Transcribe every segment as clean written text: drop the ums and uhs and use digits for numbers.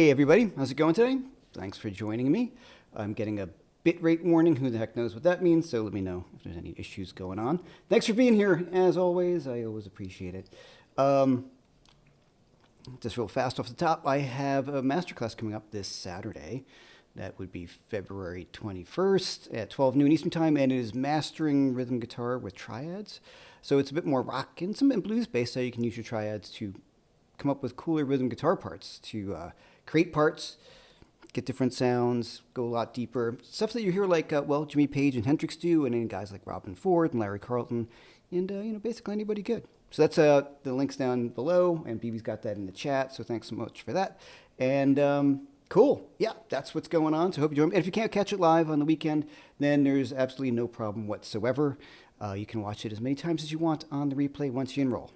Hey everybody, how's it going today? Thanks for joining me. I'm getting a bitrate warning. Who the heck knows what that means, so let me know if there's any issues going on. Thanks for being here, as always. I always appreciate it. Just real fast off the top, I have a masterclass coming up this Saturday. That would be February 21st at 12 noon Eastern Time, and it is mastering rhythm guitar with Triads. So it's a bit more rock and some blues based, so you can use your Triads to come up with cooler rhythm guitar parts, to create parts, get different sounds, go a lot deeper. Stuff that you hear like, Jimmy Page and Hendrix do, and then guys like Robin Ford and Larry Carlton, and basically anybody good. So that's the links down below, and BB's got that in the chat, so thanks so much for that. And cool. Yeah, that's what's going on, so hope you join me. And if you can't catch it live on the weekend, then there's absolutely no problem whatsoever. You can watch it as many times as you want on the replay once you enroll.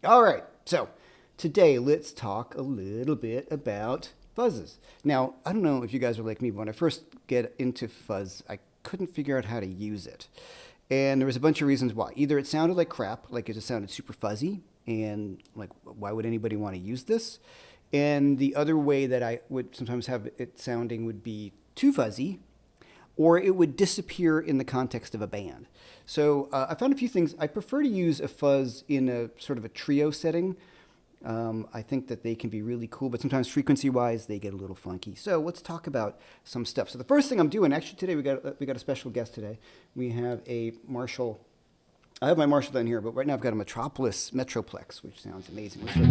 All right, so today let's talk a little bit about fuzzes. Now, I don't know if you guys are like me, but when I first get into fuzz, I couldn't figure out how to use it. And there was a bunch of reasons why. Either it sounded like crap, like it just sounded super fuzzy, and like, why would anybody want to use this? And the other way that I would sometimes have it sounding would be too fuzzy, or it would disappear in the context of a band. So I found a few things. I prefer to use a fuzz in a sort of a trio setting. I think that they can be really cool, but sometimes frequency-wise, they get a little funky. So let's talk about some stuff. So the first thing I'm doing, actually today, we got a special guest today. We have a Marshall. I have my Marshall down here, but right now I've got a Metropolis Metroplex, which sounds amazing. Let's just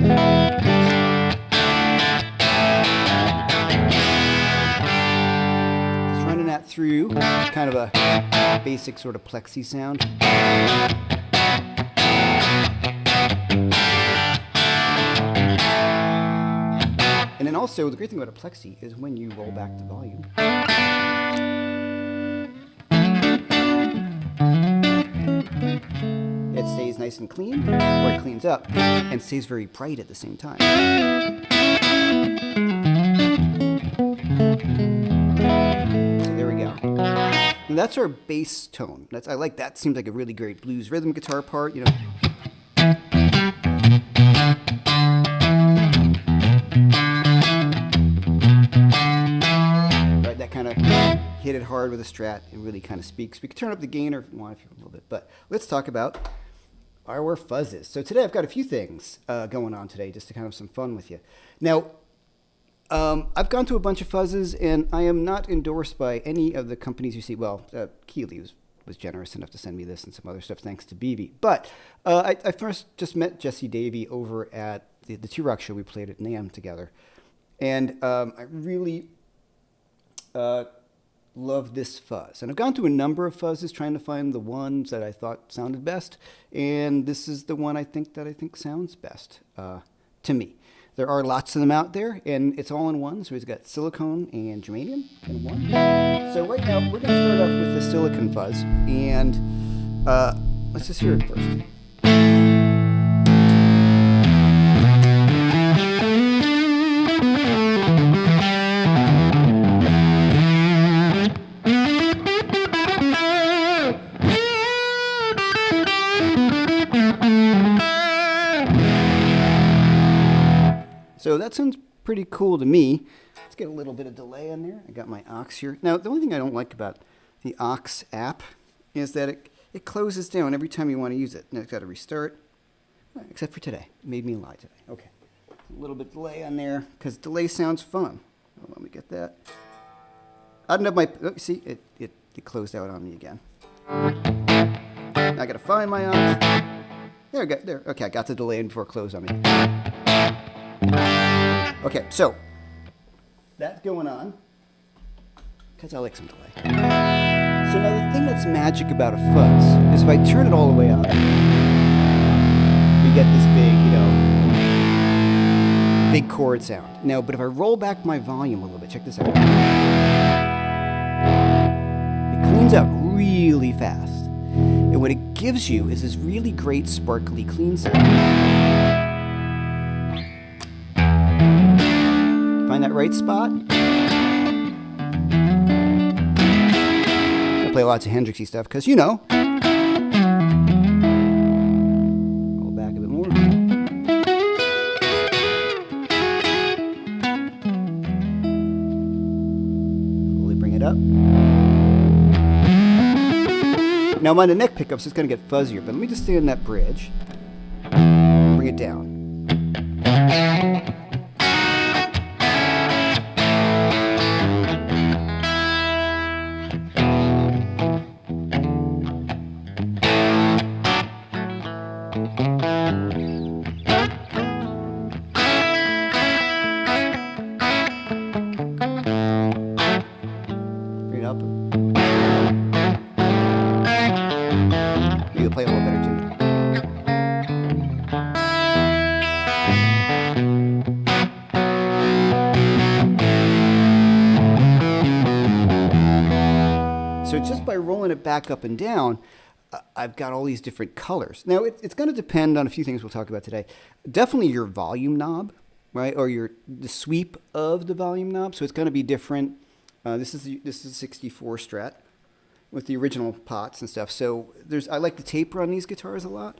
running that through, kind of a basic sort of plexi sound. And then also, the great thing about a plexi is when you roll back the volume, it stays nice and clean, or it cleans up, and stays very bright at the same time. So there we go. And that's our bass tone. I like that. Seems like a really great blues rhythm guitar part, you know. Hit it hard with a Strat. It really kind of speaks. We can turn up the gain if you want, a little bit. But let's talk about our fuzzes. So today I've got a few things going on today, just to kind of have some fun with you. Now, I've gone to a bunch of fuzzes, and I am not endorsed by any of the companies you see. Well, Keeley was generous enough to send me this and some other stuff, thanks to BB. But I first just met Jesse Davey over at the T-Rock show. We played at NAMM together. And I really love this fuzz. And I've gone through a number of fuzzes trying to find the ones that I thought sounded best. And this is the one I think sounds best to me. There are lots of them out there, and it's all in one. So we've got silicone and germanium in one. So right now, we're going to start off with the silicone fuzz. And let's just hear it first. So that sounds pretty cool to me. Let's get a little bit of delay in there. I got my aux here. Now, the only thing I don't like about the aux app is that it closes down every time you want to use it. Now it's got to restart, except for today. It made me lie today. Okay, a little bit of delay on there, because delay sounds fun. Oh, let me get that. I don't have my, see, it closed out on me again. Now I got to find my aux. There we go, there. Okay, I got the delay in before it closed on me. Okay, so that's going on because I like some delay. So now the thing that's magic about a fuzz is if I turn it all the way up, we get this big, big chord sound. Now, but if I roll back my volume a little bit, check this out. It cleans up really fast. And what it gives you is this really great sparkly clean sound. Find that right spot. I play lots of Hendrixy stuff because, roll back a bit more. up. Now I'm on the neck pickup, so it's going to get fuzzier, but let me just stay on that bridge. Bring it down. Bring it up. You can play a little better too. So just by rolling it back up and down, I've got all these different colors. Now, it's going to depend on a few things we'll talk about today. Definitely your volume knob, right, or the sweep of the volume knob. So it's going to be different. This is a 64 Strat with the original pots and stuff. So I like the taper on these guitars a lot.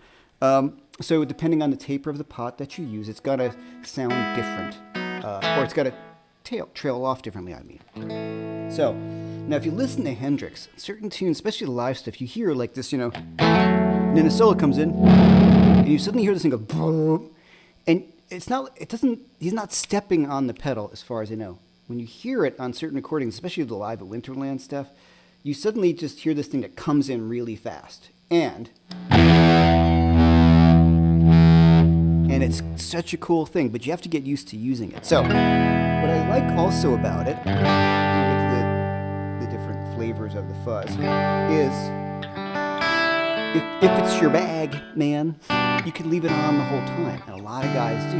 So depending on the taper of the pot that you use, it's got to sound different, or it's got to trail off differently, I mean. So now if you listen to Hendrix, certain tunes, especially the live stuff, you hear like this, and then the solo comes in, and you suddenly hear this thing go boom, and he's not stepping on the pedal as far as I know. When you hear it on certain recordings, especially the live at Winterland stuff, you suddenly just hear this thing that comes in really fast. And it's such a cool thing, but you have to get used to using it. So what I like also about it, with the different flavors of the fuzz, is if it's your bag, man, you can leave it on the whole time. And a lot of guys do,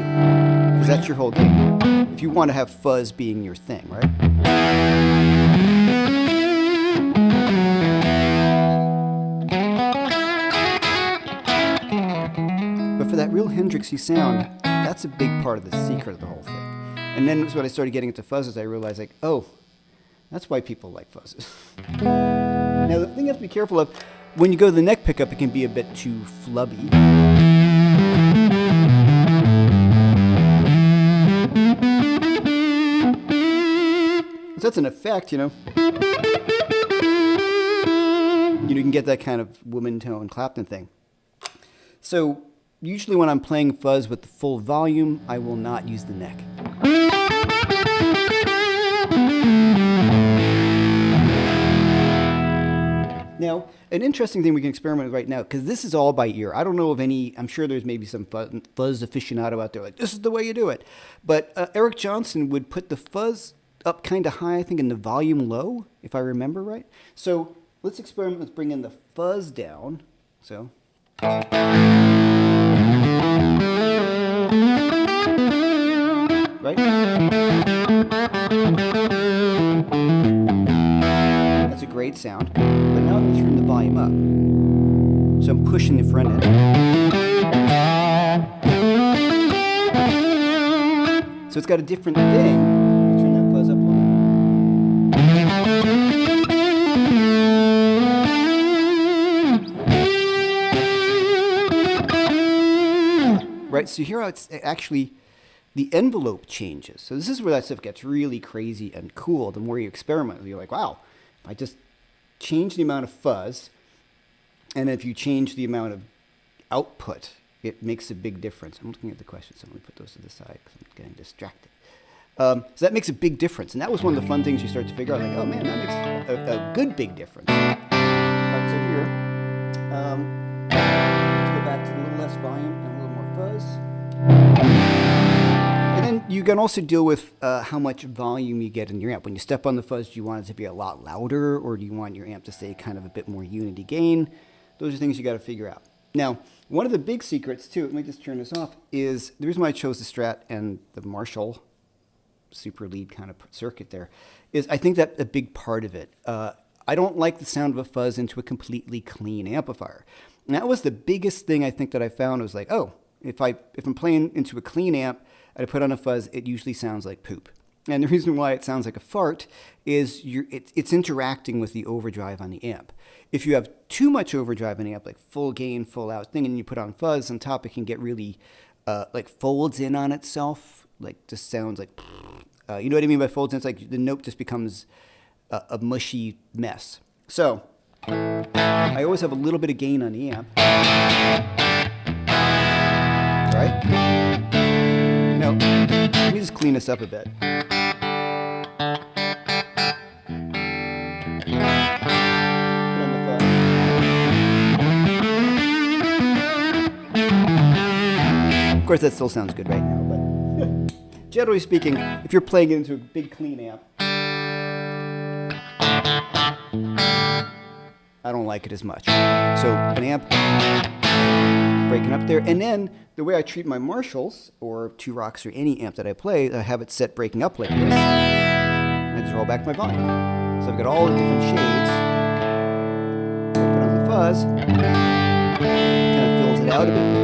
because that's your whole game. If you want to have fuzz being your thing, right? But for that real Hendrixy sound, that's a big part of the secret of the whole thing. And then when I started getting into fuzzes, I realized, like, oh, that's why people like fuzzes. Now, the thing you have to be careful of, when you go to the neck pickup, it can be a bit too flubby. So that's an effect, You can get that kind of woman tone Clapton thing. So usually when I'm playing fuzz with the full volume, I will not use the neck. Now, an interesting thing we can experiment with right now, because this is all by ear. I don't know of any, I'm sure there's maybe some fuzz aficionado out there like, this is the way you do it. But Eric Johnson would put the fuzz up kind of high, I think, in the volume low, if I remember right. So let's experiment with bringing the fuzz down. So. Right? That's a great sound. But now I'm going to turn the volume up. So I'm pushing the front end. So it's got a different thing. Turn that fuzz up a little bit. Right, so here it's actually, the envelope changes. So this is where that stuff gets really crazy and cool. The more you experiment, you're like, wow, if I just change the amount of fuzz, and if you change the amount of output, it makes a big difference. I'm looking at the questions, so let me put those to the side because I'm getting distracted. So that makes a big difference. And that was one of the fun things you start to figure out, like, oh man, that makes a good big difference. All right, so here, let's go back to a little less volume and a little more fuzz. And then you can also deal with how much volume you get in your amp. When you step on the fuzz, do you want it to be a lot louder, or do you want your amp to stay kind of a bit more unity gain? Those are things you got to figure out. Now, one of the big secrets, too, let me just turn this off, is the reason why I chose the Strat and the Marshall super lead kind of circuit there, is I think that a big part of it. I don't like the sound of a fuzz into a completely clean amplifier. And that was the biggest thing I think that I found was like, oh, if I'm playing into a clean amp, I put on a fuzz, it usually sounds like poop. And the reason why it sounds like a fart is it's interacting with the overdrive on the amp. If you have too much overdrive on the amp, like full gain, full out thing, and you put on fuzz on top, it can get really like folds in on itself, like just sounds like, you know what I mean by folds in? It's like the note just becomes a mushy mess. So I always have a little bit of gain on the amp. Right? Now, let me just clean this up a bit. Of course, that still sounds good right now, but generally speaking, if you're playing it into a big clean amp, I don't like it as much. So an amp breaking up there, and then the way I treat my Marshalls or Two Rocks or any amp that I play, I have it set breaking up like this, and I just roll back my volume. So I've got all the different shades. Put on the fuzz, kind of fills it out a bit.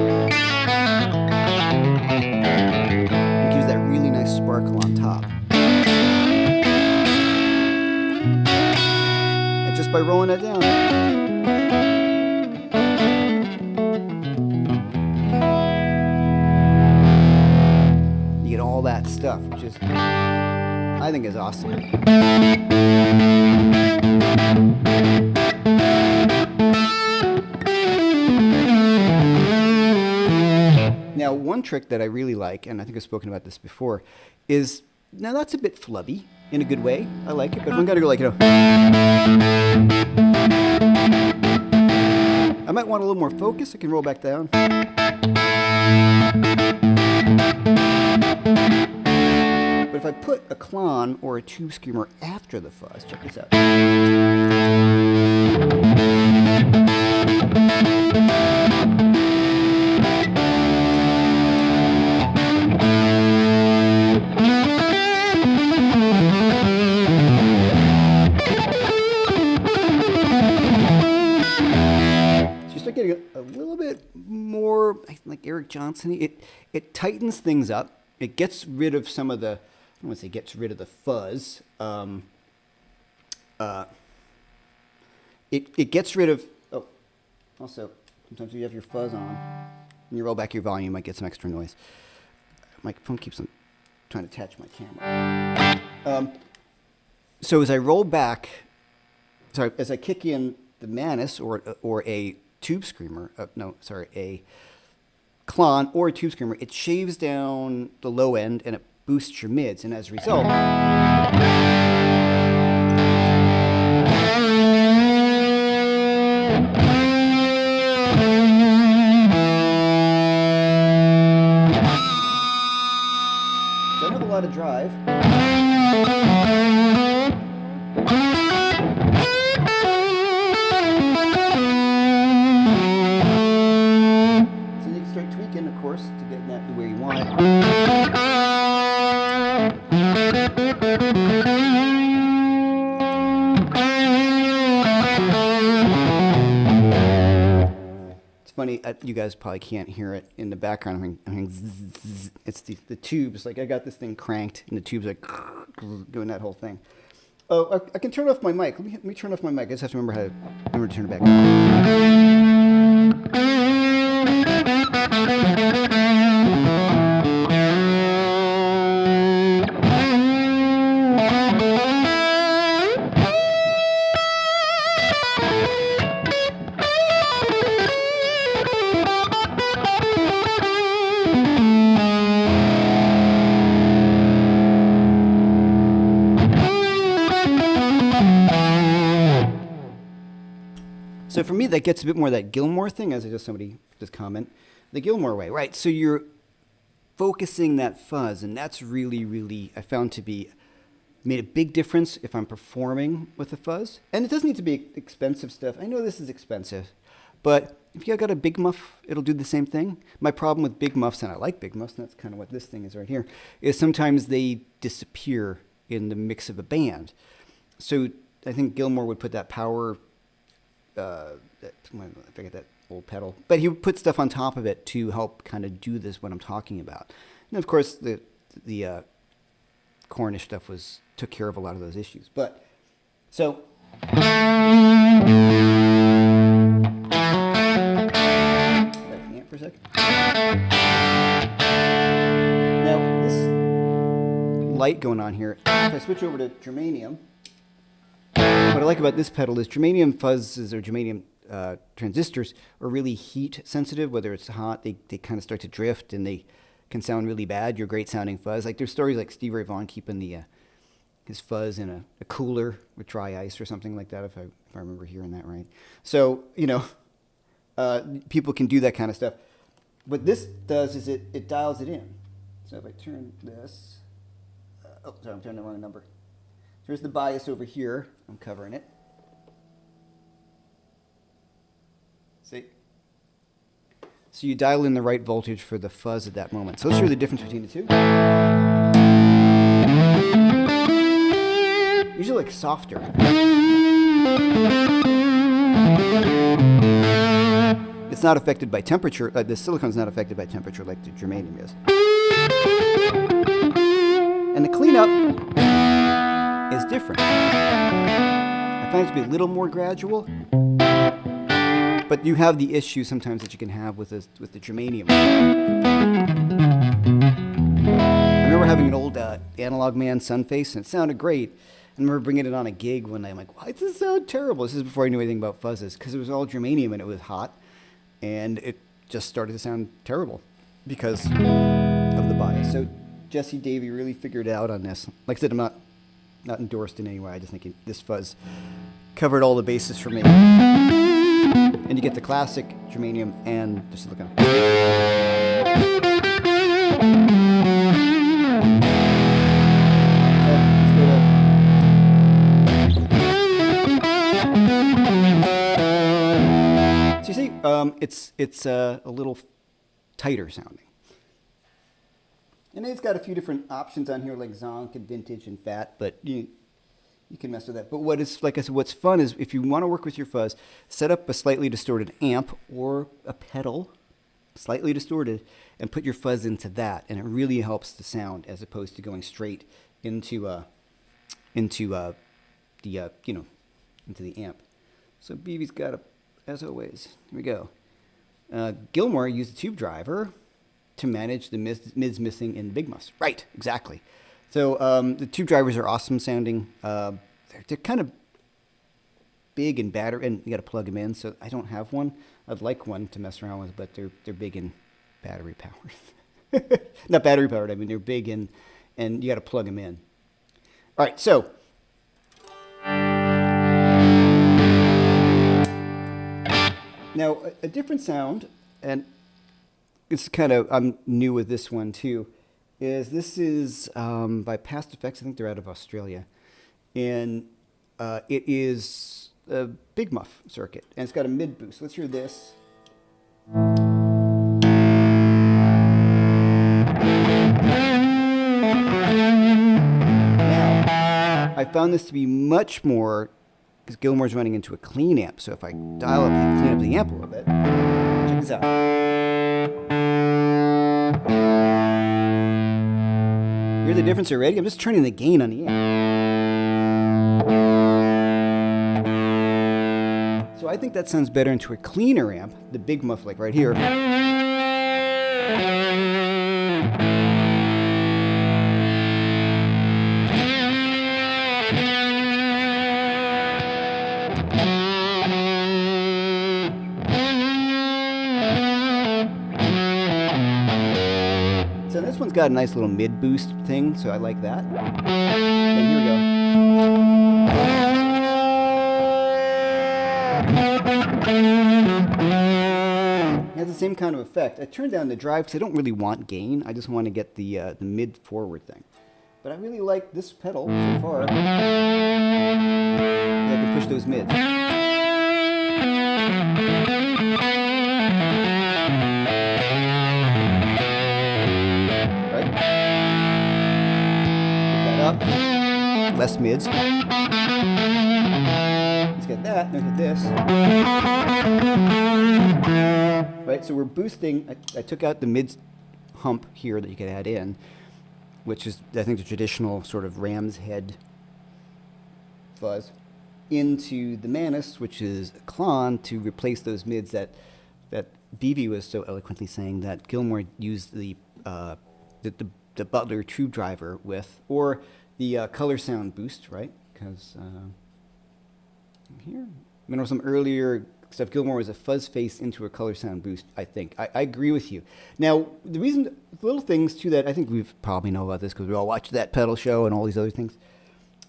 Sparkle on top. And just by rolling it down, you get all that stuff, which is, I think, is awesome. Now, one trick that I really like, and I think I've spoken about this before, is, now that's a bit flubby in a good way. I like it, but if I'm gonna go like, I might want a little more focus. I can roll back down. But if I put a clon or a tube screamer after the fuzz, check this out. Getting a little bit more like Eric Johnson. It tightens things up. It gets rid of some of the, I don't want to say gets rid of the fuzz. It gets rid of, oh, also, sometimes if you have your fuzz on and you roll back your volume, you might get some extra noise. My phone keeps on trying to attach my camera. So as I roll back, sorry, as I kick in the Manus or a tube screamer, a clon or a tube screamer, it shaves down the low end and it boosts your mids, and as a result, don't have a lot of drive. Of course, to get that where you want it. It's funny, you guys probably can't hear it in the background. I'm hearing zzz. It's the tubes. Like I got this thing cranked, and the tubes like doing that whole thing. Oh, I can turn off my mic. Let me turn off my mic. I just have to remember to turn it back on. So for me, that gets a bit more of that Gilmore thing, as I just somebody just comment, the Gilmore way, right? So you're focusing that fuzz, and that's really, really, I found to be, made a big difference if I'm performing with a fuzz. And it doesn't need to be expensive stuff. I know this is expensive, but if you got a big muff, it'll do the same thing. My problem with big muffs, and I like big muffs, and that's kind of what this thing is right here, is sometimes they disappear in the mix of a band. So I think Gilmore would put that power, I forget that old pedal, but he would put stuff on top of it to help kind of do this, what I'm talking about. And of course, the Cornish stuff took care of a lot of those issues. But so back the amp for a second. Now this light going on here, if I switch over to germanium, I like about this pedal is germanium fuzzes or germanium transistors are really heat sensitive. Whether it's hot, they kind of start to drift and they can sound really bad. Your great sounding fuzz. Like there's stories like Stevie Ray Vaughan keeping the his fuzz in a cooler with dry ice or something like that, if I remember hearing that right. So, you know, people can do that kind of stuff. What this does is it dials it in. So if I turn this, oh, sorry, I'm turning the wrong number. Here's the bias over here. I'm covering it. See? So you dial in the right voltage for the fuzz at that moment. So let's hear the difference between the two. Usually like softer. It's not affected by temperature. The silicon's not affected by temperature like the germanium is. And the cleanup is different. I find it to be a little more gradual, but you have the issue sometimes that you can have with the germanium. I remember having an old Analog Man Sunface, and it sounded great. I remember bringing it on a gig one night. I'm like, why does this sound terrible? This is before I knew anything about fuzzes, because it was all germanium and it was hot, and it just started to sound terrible because of the bias. So Jesse Davey really figured it out on this. Like I said, I'm not endorsed in any way. I just think this fuzz covered all the bases for me. And you get the classic germanium and the silicon. So you see, it's a little tighter sounding. And it's got a few different options on here, like zonk and vintage and fat, but you can mess with that. But what is, like I said, what's fun is if you want to work with your fuzz, set up a slightly distorted amp or a pedal, slightly distorted, and put your fuzz into that, and it really helps the sound as opposed to going straight into the amp. So BB's got a, as always, here we go. Gilmore used a tube driver to manage the mids missing in Big Muffs. Right, exactly. So the tube drivers are awesome sounding. They're kind of big and battery, and you got to plug them in. So I don't have one. I'd like one to mess around with, but they're big and battery powered. Not battery powered. I mean they're big and you got to plug them in. All right, so now a different sound, and it's kind of, I'm new with this one too, is this is by Past Effects. I think they're out of Australia. And it is a Big Muff circuit. And it's got a mid boost. Let's hear this. Now, I found this to be much more, because Gilmore's running into a clean amp. So if I dial up and clean up the amp a little bit, check this out. Hear the difference already? I'm just turning the gain on the amp. So I think that sounds better into a cleaner amp, the Big Muff like right here. So this one's got a nice little mid boost thing, so I like that. And here we go. It has the same kind of effect. I turned down the drive because I don't really want gain. I just want to get the mid forward thing. But I really like this pedal so far. I can push those mids. Less mids. Let's get that. Look at this. Right, so we're boosting. I took out the mid hump here that you could add in, which is, I think, the traditional sort of ram's head fuzz, into the Manus, which is a clon, to replace those mids that BV was so eloquently saying that Gilmore used the Butler tube driver with, or the color sound boost, right? Because Here. I know some earlier stuff, Gilmore was a fuzz face into a color sound boost, I think. I agree with you. Now, the reason, little things too that I think we probably know about this because we all watch that pedal show and all these other things.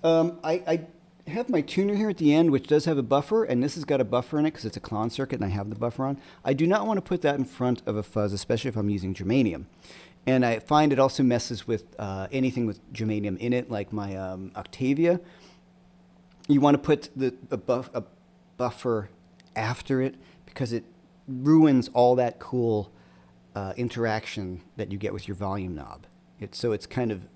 I have my tuner here at the end, which does have a buffer, and this has got a buffer in it because it's a clon circuit and I have the buffer on. I do not want to put that in front of a fuzz, especially if I'm using germanium. And I find it also messes with anything with germanium in it, like my Octavia. You want to put a buffer after it because it ruins all that cool interaction that you get with your volume knob. So it's kind of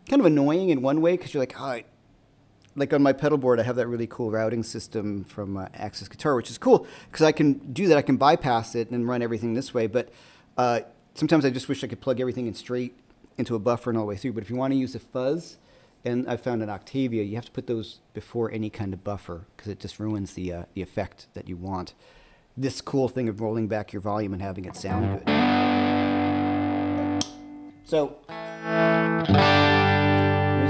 annoying in one way because you're like, oh, like on my pedal board, I have that really cool routing system from Axis Guitar, which is cool because I can do that. I can bypass it and run everything this way. But sometimes I just wish I could plug everything in straight into a buffer and all the way through. But if you want to use a fuzz, and I found an Octavia, you have to put those before any kind of buffer because it just ruins the effect that you want. This cool thing of rolling back your volume and having it sound good. So, there's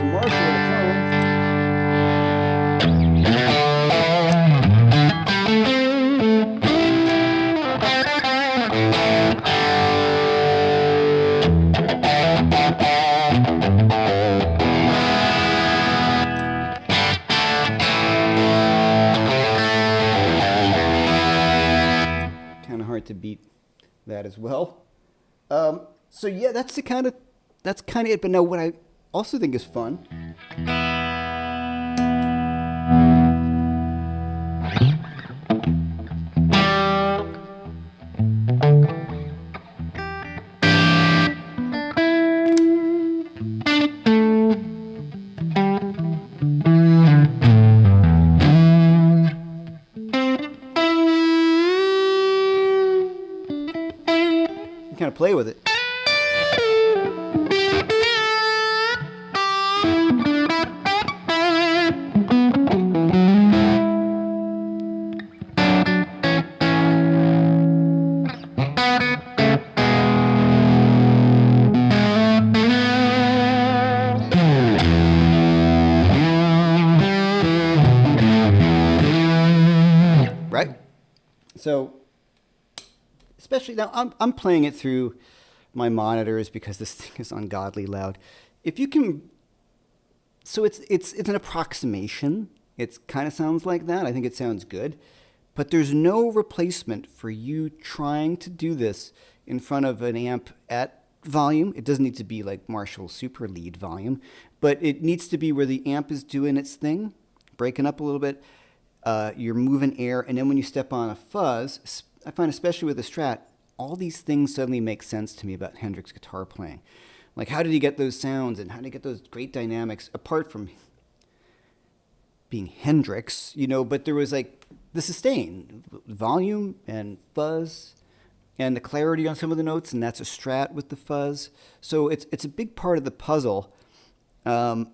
a Marshall at a clone. To beat that as well. So yeah, that's kind of it. But now what I also think is fun kind of play with it. Right? So especially now, I'm playing it through my monitors because this thing is ungodly loud. If you can, so it's an approximation. It kind of sounds like that. I think it sounds good, but there's no replacement for you trying to do this in front of an amp at volume. It doesn't need to be like Marshall Super Lead volume, but it needs to be where the amp is doing its thing, breaking up a little bit. You're moving air, and then when you step on a fuzz, I find especially with the Strat, all these things suddenly make sense to me about Hendrix guitar playing. Like, how did he get those sounds and how did he get those great dynamics apart from being Hendrix, but there was like the sustain, volume and fuzz and the clarity on some of the notes, and that's a Strat with the fuzz. So it's a big part of the puzzle. Of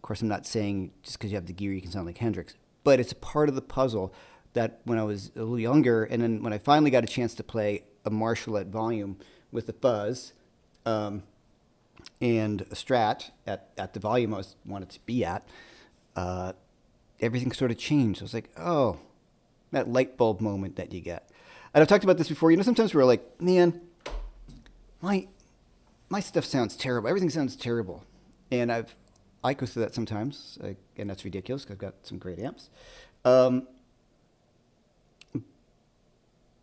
course I'm not saying just because you have the gear you can sound like Hendrix, but it's a part of the puzzle that when I was a little younger, and then when I finally got a chance to play a Marshall at volume with a fuzz and a Strat at the volume I wanted to be at, everything sort of changed. I was like, oh, that light bulb moment that you get. And I've talked about this before. Sometimes we're like, man, my stuff sounds terrible. Everything sounds terrible. And I go through that sometimes, and that's ridiculous because I've got some great amps.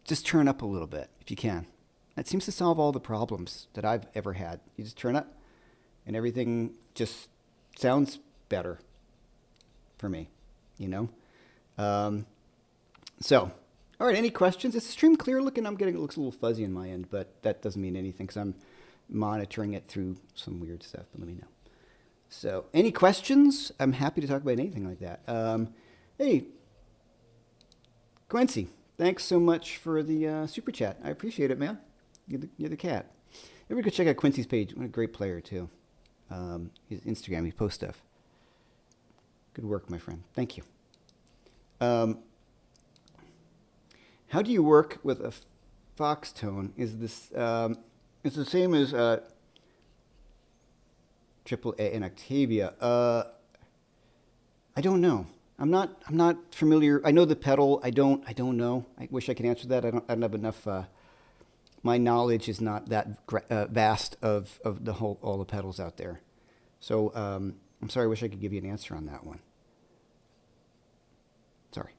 Just turn up a little bit if you can. That seems to solve all the problems that I've ever had. You just turn up and everything just sounds better for me, So, all right, any questions? Is the stream clear looking? It looks a little fuzzy on my end, but that doesn't mean anything because I'm monitoring it through some weird stuff, but let me know. So, any questions? I'm happy to talk about anything like that. Hey, Quincy. Thanks so much for the super chat. I appreciate it, man. You're the cat. Everybody go check out Quincy's page. What a great player, too. His Instagram, he posts stuff. Good work, my friend. Thank you. How do you work with a Fox tone? Is this it's the same as AAA and Octavia? I don't know. I'm not familiar. I know the pedal. I don't know. I wish I could answer that. I don't have enough. My knowledge is not that vast of the whole all the pedals out there. So I'm sorry. I wish I could give you an answer on that one. Sorry.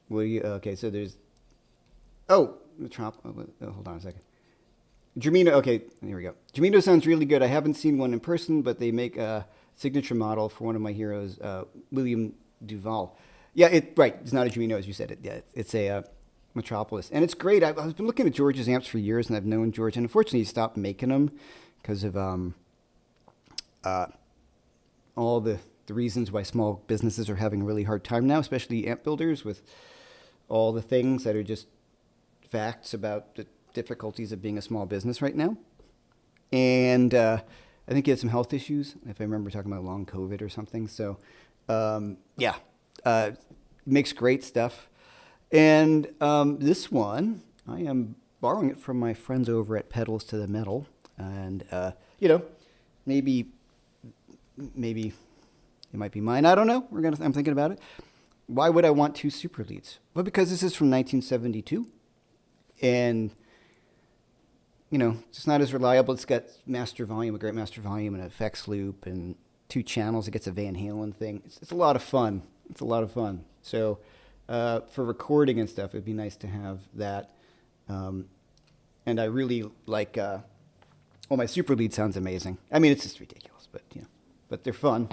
What do you? Okay, so there's. Oh, hold on a second. Germino. Okay, here we go. Germino sounds really good. I haven't seen one in person, but they make a signature model for one of my heroes, William Duval. Yeah, right. It's not a Germino, as you said. It's a Metropolis, and it's great. I've been looking at George's amps for years, and I've known George, and unfortunately, he stopped making them because of all the reasons why small businesses are having a really hard time now, especially amp builders, with all the things that are just facts about the difficulties of being a small business right now. And I think he had some health issues, if I remember talking about long COVID or something. So, makes great stuff. And this one, I am borrowing it from my friends over at Pedals to the Metal. And, maybe it might be mine. I don't know. I'm thinking about it. Why would I want two super leads? Well, because this is from 1972. And, it's not as reliable. It's got master volume, a great master volume, and an effects loop, and 2 channels. It gets a Van Halen thing. It's a lot of fun. It's a lot of fun. So for recording and stuff, it'd be nice to have that. And I really like, my super lead sounds amazing. I mean, it's just ridiculous, but they're fun.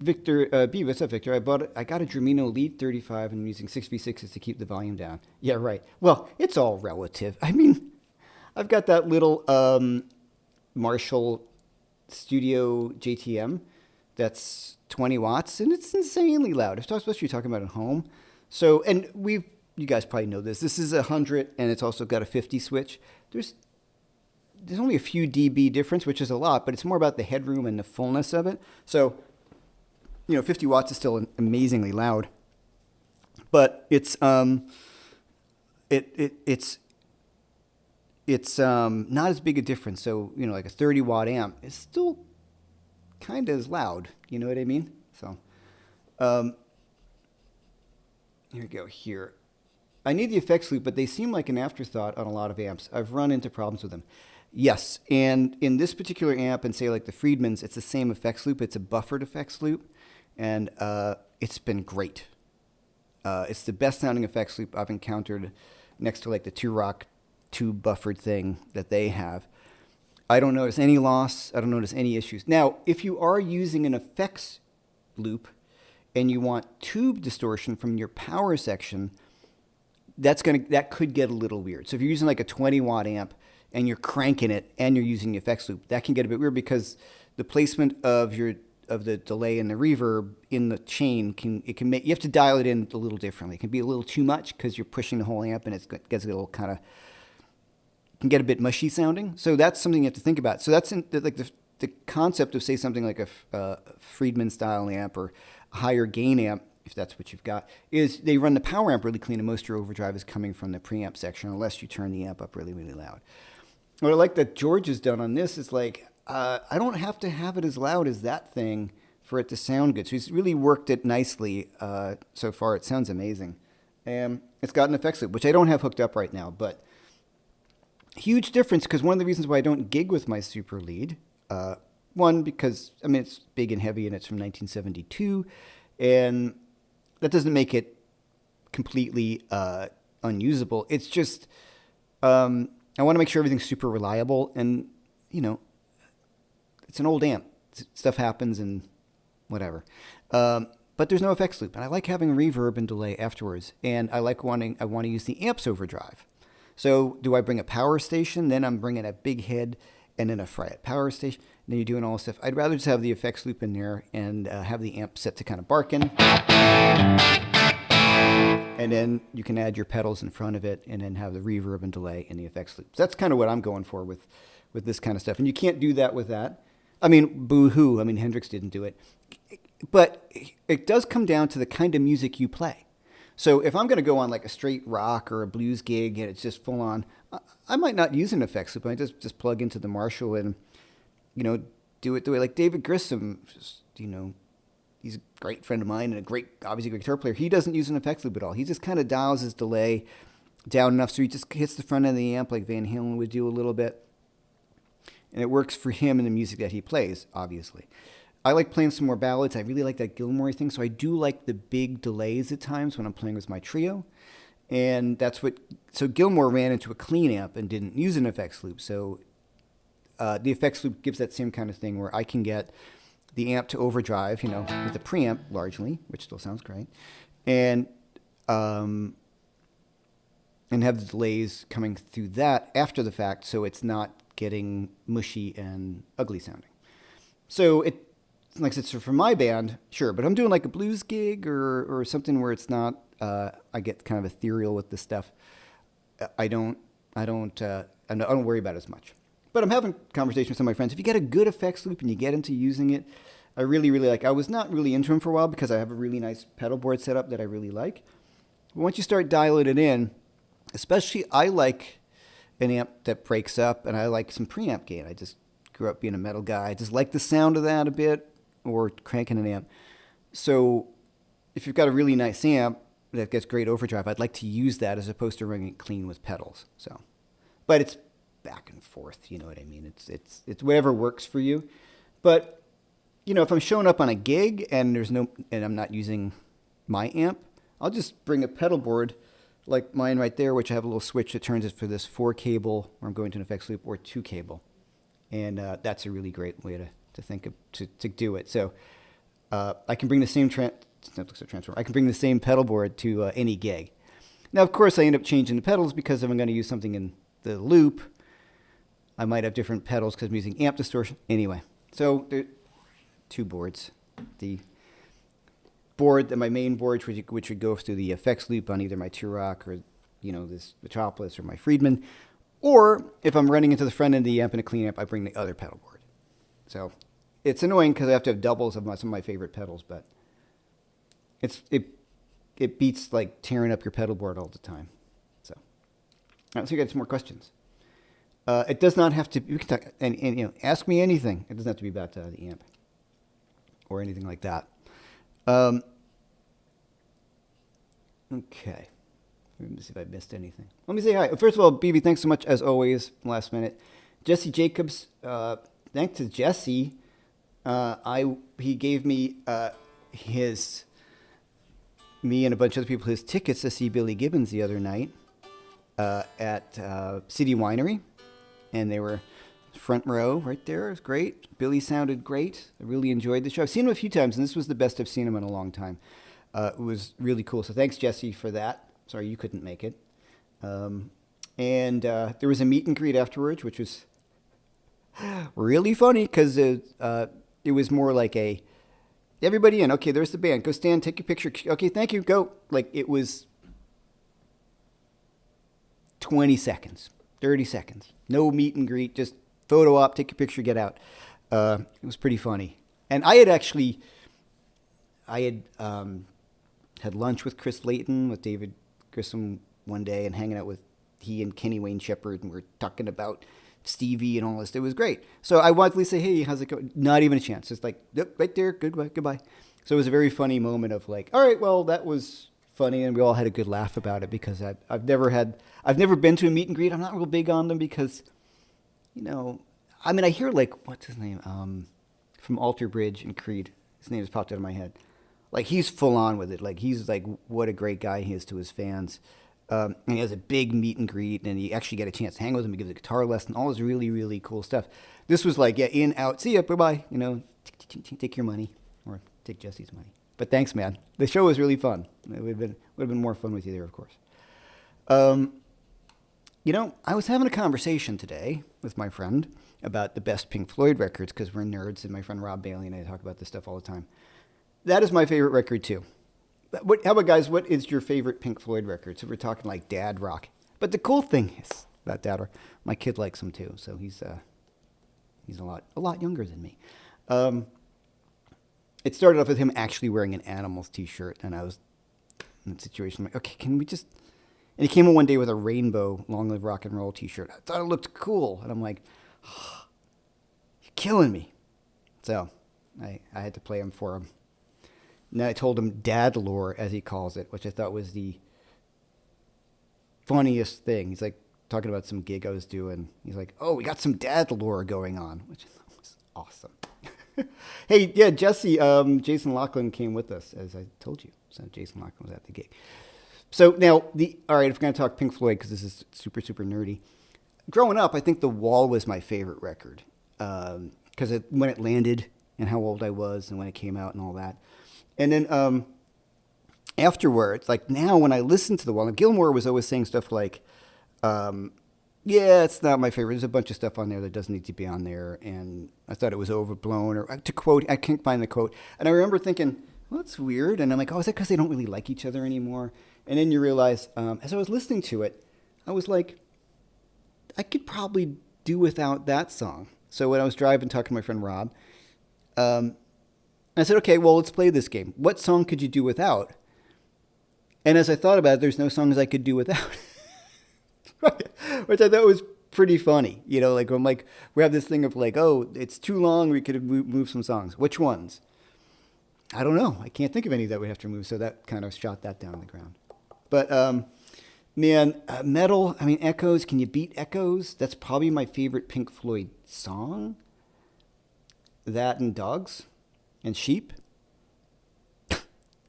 Victor B, what's up, Victor? I got a Germino Lead 35 and I'm using 6v6s to keep the volume down. Yeah, right. Well, it's all relative. I mean, I've got that little Marshall Studio JTM that's 20 watts, and it's insanely loud. Especially you're talking about at home. So, and you guys probably know this. This is 100, and it's also got a 50 switch. There's only a few dB difference, which is a lot, but it's more about the headroom and the fullness of it. So, 50 watts is still amazingly loud, but it's not as big a difference. So, like a 30 watt amp is still kind of as loud. You know what I mean? So, here we go here. I need the effects loop, but they seem like an afterthought on a lot of amps. I've run into problems with them. Yes, and in this particular amp, and say like the Friedman's, it's the same effects loop. It's a buffered effects loop, and it's been great. It's the best sounding effects loop I've encountered next to like the Two-Rock tube buffered thing that they have. I don't notice any loss. I don't notice any issues. Now, if you are using an effects loop and you want tube distortion from your power section, that could get a little weird. So if you're using like a 20 watt amp and you're cranking it and you're using the effects loop, that can get a bit weird because the placement of the delay and the reverb in the chain you have to dial it in a little differently. It can be a little too much because you're pushing the whole amp and it gets a little can get a bit mushy sounding. So that's something you have to think about. So that's the concept of, say, something like a Friedman style amp or a higher gain amp, if that's what you've got, is they run the power amp really clean and most of your overdrive is coming from the preamp section unless you turn the amp up really, really loud. What I like that George has done on this is I don't have to have it as loud as that thing for it to sound good. So he's really worked it nicely so far. It sounds amazing. And it's got an effects loop, which I don't have hooked up right now, but huge difference because one of the reasons why I don't gig with my super lead, one, because, it's big and heavy and it's from 1972, and that doesn't make it completely unusable. It's just, I want to make sure everything's super reliable, and, it's an old amp. Stuff happens and whatever. But there's no effects loop, and I like having reverb and delay afterwards, and I want to use the amp's overdrive. So do I bring a power station? Then I'm bringing a big head and then a fret power station. And then you're doing all this stuff. I'd rather just have the effects loop in there and have the amp set to kind of barking. And then you can add your pedals in front of it and then have the reverb and delay in the effects loop. So that's kind of what I'm going for with this kind of stuff. And you can't do that with that. Boo-hoo. Hendrix didn't do it. But it does come down to the kind of music you play. So if I'm going to go on like a straight rock or a blues gig and it's just full on, I might not use an effects loop. I just plug into the Marshall and, you know, do it the way like David Grissom, just, you know, he's a great friend of mine and a great, obviously great guitar player. He doesn't use an effects loop at all. He just kind of dials his delay down enough so he just hits the front end of the amp like Van Halen would do a little bit. And it works for him and the music that he plays, obviously. I like playing some more ballads. I really like that Gilmore thing. So I do like the big delays at times when I'm playing with my trio. And that's what, so Gilmore ran into a clean amp and didn't use an effects loop. So the effects loop gives that same kind of thing where I can get the amp to overdrive, you know, with the preamp largely, which still sounds great, and have the delays coming through that after the fact, so it's not getting mushy and ugly sounding. So it, like I said, so for my band, sure, but I'm doing like a blues gig or something where it's not, I get kind of ethereal with this stuff. I don't worry about it as much. But I'm having conversations with some of my friends. If you get a good effects loop and you get into using it, I really, really like. I was not really into them for a while because I have a really nice pedal board setup that I really like. But once you start dialing it in, especially I like an amp that breaks up, and I like some preamp gain. I just grew up being a metal guy. I just like the sound of that a bit, or cranking an amp. So if you've got a really nice amp that gets great overdrive, I'd like to use that as opposed to running it clean with pedals. So, but it's back and forth, you know what I mean? It's whatever works for you. But, you know, if I'm showing up on a gig and I'm not using my amp, I'll just bring a pedal board like mine right there, which I have a little switch that turns it for this 4 cable where I'm going to an effects loop, or 2 cable. And that's a really great way to think of, to do it. So I can bring the same I can bring the same pedal board to any gig. Now, of course, I end up changing the pedals because if I'm going to use something in the loop, I might have different pedals because I'm using amp distortion. Anyway, so there are 2 boards. The board, my main board, which would go through the effects loop on either my T-Rock or, you know, this Metropolis or my Friedman. Or if I'm running into the front end of the amp in a clean amp, I bring the other pedal board. So it's annoying because I have to have doubles of some of my favorite pedals, but it beats like tearing up your pedal board all the time. So, all right, so you got some more questions. It does not have to. You can talk and you know, ask me anything. It doesn't have to be about the amp or anything like that. Okay. Let me see if I missed anything. Let me say hi. First of all, BB, thanks so much as always. Last minute, Jesse Jacobs. Thanks to Jesse. He gave me me and a bunch of other people his tickets to see Billy Gibbons the other night at City Winery. And they were front row right there. It was great. Billy sounded great. I really enjoyed the show. I've seen him a few times, and this was the best I've seen him in a long time. It was really cool. So thanks, Jesse, for that. Sorry you couldn't make it. And there was a meet and greet afterwards, which was really funny because it was more like everybody in. Okay, there's the band. Go stand, take your picture. Okay, thank you. Go. Like, it was 20 seconds. 30 seconds. No meet and greet, just photo op, take your picture, get out. It was pretty funny. And I had had lunch with Chris Layton, with David Grissom one day, and hanging out with he and Kenny Wayne Shepherd, and we were talking about Stevie and all this. It was great. So I wanted to say, hey, how's it going? Not even a chance. It's like, yep, right there, goodbye. So it was a very funny moment of like, all right, well, that was funny, and we all had a good laugh about it because I've never been to a meet and greet. I'm not real big on them because, you know, I mean, I hear like, what's his name, from Alter Bridge and Creed. His name has popped out of my head. Like, he's full on with it. Like, he's like, what a great guy he is to his fans. And he has a big meet and greet, and you actually get a chance to hang with him. He gives a guitar lesson, all this really, really cool stuff. This was like, yeah, in, out, see ya, bye-bye. You know, take your money, or take Jesse's money. But thanks, man. The show was really fun. It would have been more fun with you there, of course. You know, I was having a conversation today with my friend about the best Pink Floyd records, because we're nerds, and my friend Rob Bailey and I talk about this stuff all the time. That is my favorite record, too. How about, guys, what is your favorite Pink Floyd record? So we're talking like dad rock. But the cool thing is, about dad rock, my kid likes them, too. So he's a lot younger than me. It started off with him actually wearing an Animals t-shirt, and I was in a situation like, okay, can we just... And he came in one day with a rainbow Long Live Rock and Roll t-shirt. I thought it looked cool. And I'm like, oh, you're killing me. So I had to play him for him. And then I told him dad lore, as he calls it, which I thought was the funniest thing. He's like talking about some gig I was doing. He's like, oh, we got some dad lore going on, which I thought was awesome. Hey, yeah, Jesse, Jason Laughlin came with us, as I told you. So Jason Laughlin was at the gig. So now, all right, if we're going to talk Pink Floyd, because this is super, super nerdy. Growing up, I think The Wall was my favorite record, because when it landed and how old I was and when it came out and all that. And then afterwards, like now when I listen to The Wall, Gilmore was always saying stuff like, yeah, it's not my favorite. There's a bunch of stuff on there that doesn't need to be on there. And I thought it was overblown. Or to quote, I can't find the quote. And I remember thinking, well, that's weird. And I'm like, oh, is that because they don't really like each other anymore? And then you realize, as I was listening to it, I was like, I could probably do without that song. So when I was driving, talking to my friend Rob, I said, okay, well, let's play this game. What song could you do without? And as I thought about it, there's no songs I could do without. Which I thought was pretty funny. You know, like, I'm like, we have this thing of like, oh, it's too long, we could move some songs. Which ones? I don't know. I can't think of any that we have to move, so that kind of shot that down on the ground. But, man, metal, I mean, Echoes, can you beat Echoes? That's probably my favorite Pink Floyd song. That and Dogs and Sheep.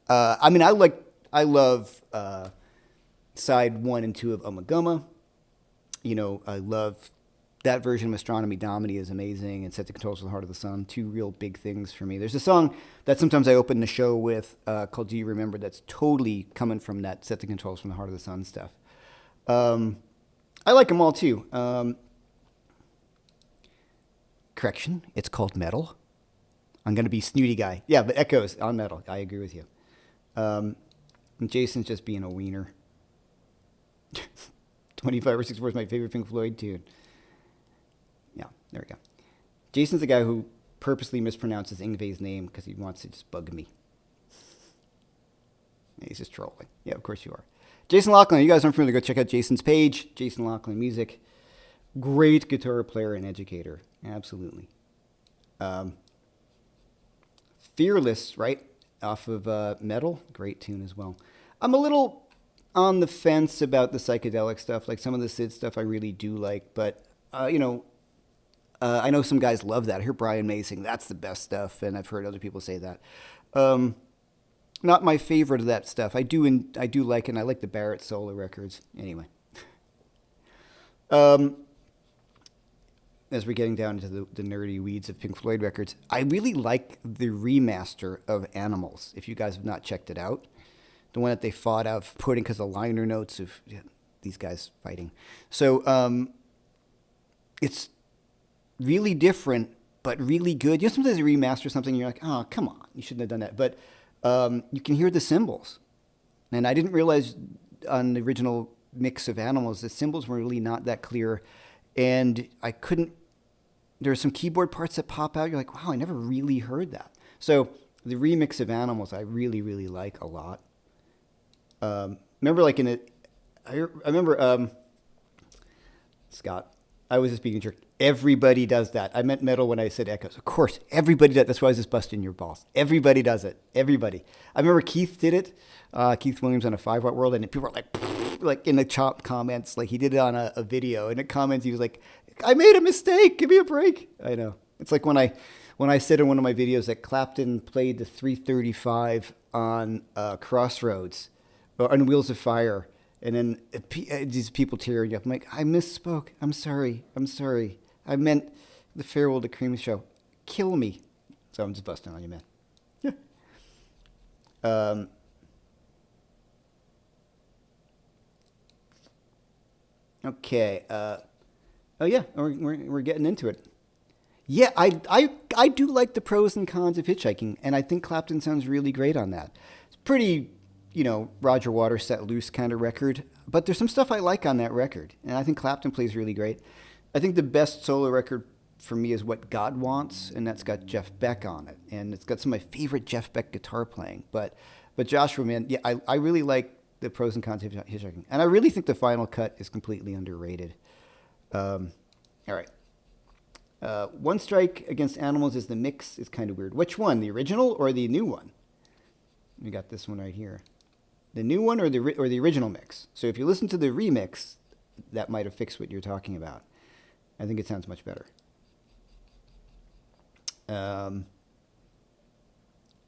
I mean, I love side 1 and 2 of Ummagumma. You know, I love that version of Astronomy Domini is amazing, and Set the Controls for the Heart of the Sun. 2 real big things for me. There's a song that sometimes I open the show with called Do You Remember, that's totally coming from that Set the Controls from the Heart of the Sun stuff. I like them all too. Correction, it's called Metal. I'm going to be snooty guy. Yeah, but Echoes on Metal. I agree with you. And Jason's just being a wiener. 25 or 64 is my favorite Pink Floyd tune. Yeah, there we go. Jason's the guy who purposely mispronounces Yngwie's name because he wants to just bug me. He's just trolling. Yeah, of course you are. Jason Laughlin, you guys aren't familiar, go check out Jason's page, Jason Laughlin Music. Great guitar player and educator. Absolutely. Fearless, right? Off of Metal. Great tune as well. I'm a little on the fence about the psychedelic stuff. Like some of the Sid stuff I really do like, but, I know some guys love that. I hear Brian May saying that's the best stuff, and I've heard other people say that. Not my favorite of that stuff. I do like it, and I like the Barrett solo records. Anyway. As we're getting down into the nerdy weeds of Pink Floyd records, I really like the remaster of Animals, if you guys have not checked it out. The one that they fought of putting because of liner notes of these guys fighting. So it's really different, but really good. You know, sometimes you remaster something and you're like, oh, come on, you shouldn't have done that. But you can hear the cymbals. And I didn't realize on the original mix of Animals, the cymbals were really not that clear. And I couldn't, there are some keyboard parts that pop out. You're like, wow, I never really heard that. So the remix of Animals, I really, really like a lot. Remember like I remember, Scott, I was just being a jerk. Everybody does that. I meant Metal when I said Echoes. Of course, everybody does. That's why I was just busting your balls. Everybody does it. Everybody. I remember Keith did it. Keith Williams on a 5 Watt World, and people were like in the chop comments, like he did it on a video, and in comments he was like, I made a mistake. Give me a break. I know. It's like when I said in one of my videos that Clapton played the 335 on Crossroads or on Wheels of Fire. And then these people tearing up. I'm like, I misspoke. I'm sorry. I meant the Farewell to Cream show. Kill me. So I'm just busting on you, man. Yeah. Okay. Oh yeah, we're getting into it. Yeah, I do like the pros and cons of hitchhiking, and I think Clapton sounds really great on that. It's pretty, Roger Waters Set Loose kind of record, but there's some stuff I like on that record, and I think Clapton plays really great. I think the best solo record for me is What God Wants, and that's got Jeff Beck on it, and it's got some of my favorite Jeff Beck guitar playing. But Joshua, man, yeah, I really like the pros and cons of hitchhiking. And I really think the Final Cut is completely underrated. All right. One Strike Against Animals is the mix. It's kind of weird. Which one, the original or the new one? We got this one right here. The new one or the original mix? So if you listen to the remix, that might have fixed what you're talking about. I think it sounds much better. All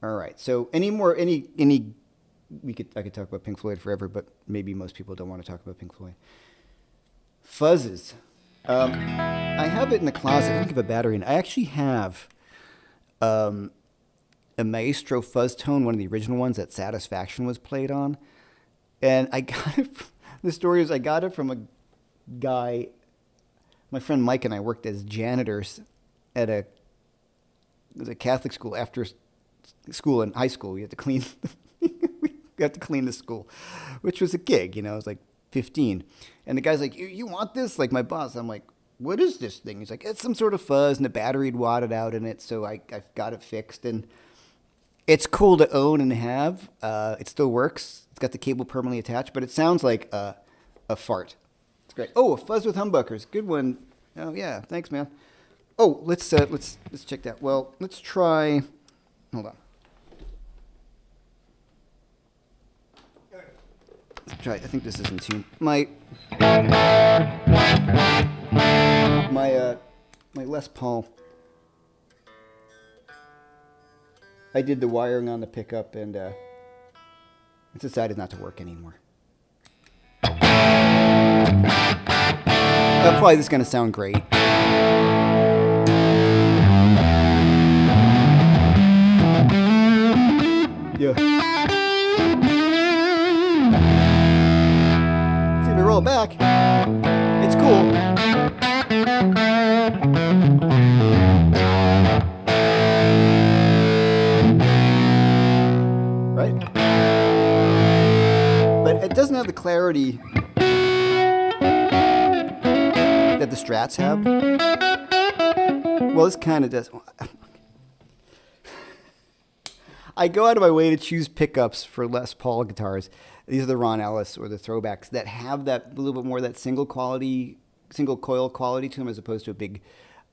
right. So I could talk about Pink Floyd forever, but maybe most people don't want to talk about Pink Floyd. Fuzzes. I have it in the closet. I don't have a battery in it. I actually have a Maestro fuzz tone, one of the original ones that Satisfaction was played on. And I got it, the story is I got it from a guy, my friend Mike and I worked as janitors at it was a Catholic school. After school in high school, we had to clean the school, which was a gig, you know, it was like 15. And the guy's like, you want this? Like my boss. I'm like, what is this thing? He's like, it's some sort of fuzz and the battery had wadded out in it. So I've got it fixed and it's cool to own and have. It still works. It's got the cable permanently attached, but it sounds like a fart. It's great. Oh, a Fuzz with Humbuckers. Good one. Oh yeah. Thanks, man. Oh, let's check that. Well, let's try, hold on. Let's try, I think this is in tune. My Les Paul. I did the wiring on the pickup and it decided not to work anymore. Probably this is going to sound great. Yeah. See if we roll it back. It's cool. Right? But it doesn't have the clarity that the Strats have. Well, this kind of does. I go out of my way to choose pickups for Les Paul guitars. These are the Ron Ellis or the throwbacks that have that a little bit more of that single coil quality to them as opposed to a big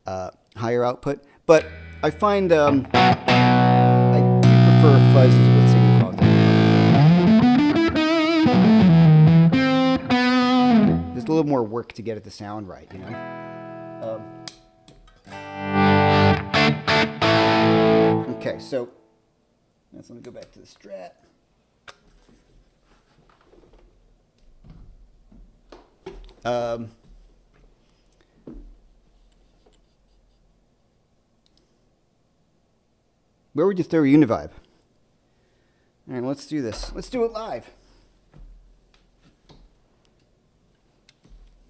higher output. But I find I prefer fuzzes with single quality. There's a little more work to get it to sound right, you know. Okay, so. Let's let me go back to the Strat. Where would you throw a Univibe? All right, let's do this. Let's do it live.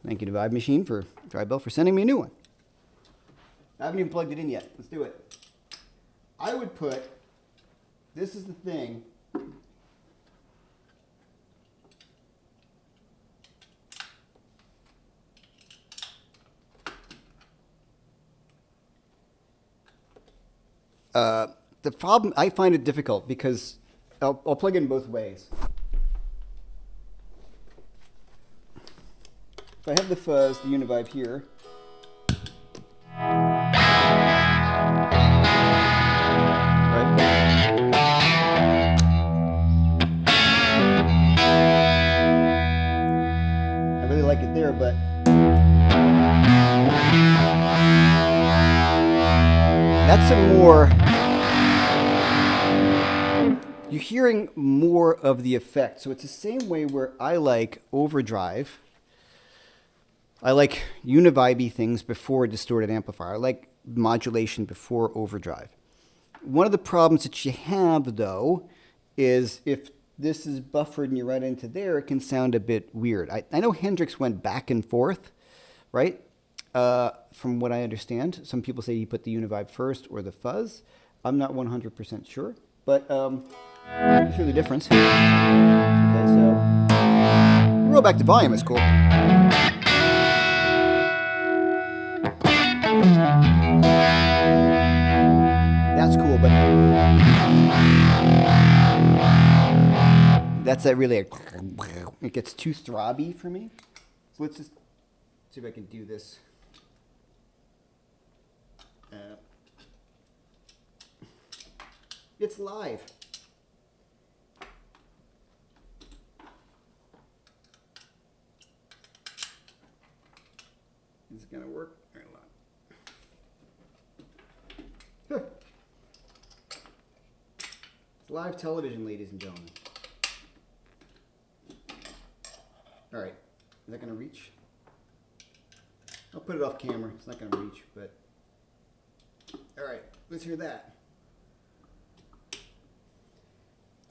Thank you to Vibe Machine for Drybell for sending me a new one. I haven't even plugged it in yet. Let's do it. I would put. This is the thing. The problem, I find it difficult because I'll plug it in both ways. If I have the fuzz, the Univibe here. Like it there, but that's a more, you're hearing more of the effect. So it's the same way where I like overdrive. I like univibe things before a distorted amplifier. I like modulation before overdrive. One of the problems that you have, though, is if this is buffered and you run into there, it can sound a bit weird. I know Hendrix went back and forth, right? From what I understand. Some people say he put the Univibe first or the fuzz. I'm not 100% sure, but I'll show the difference. Okay, so roll back to volume is cool. That's cool, but That's that really, it gets too throbby for me. So let's just see if I can do this. It's live. Is it gonna work? All right, hold on. It's live television, ladies and gentlemen. All right, is that gonna reach? I'll put it off camera. It's not gonna reach, but all right, let's hear that.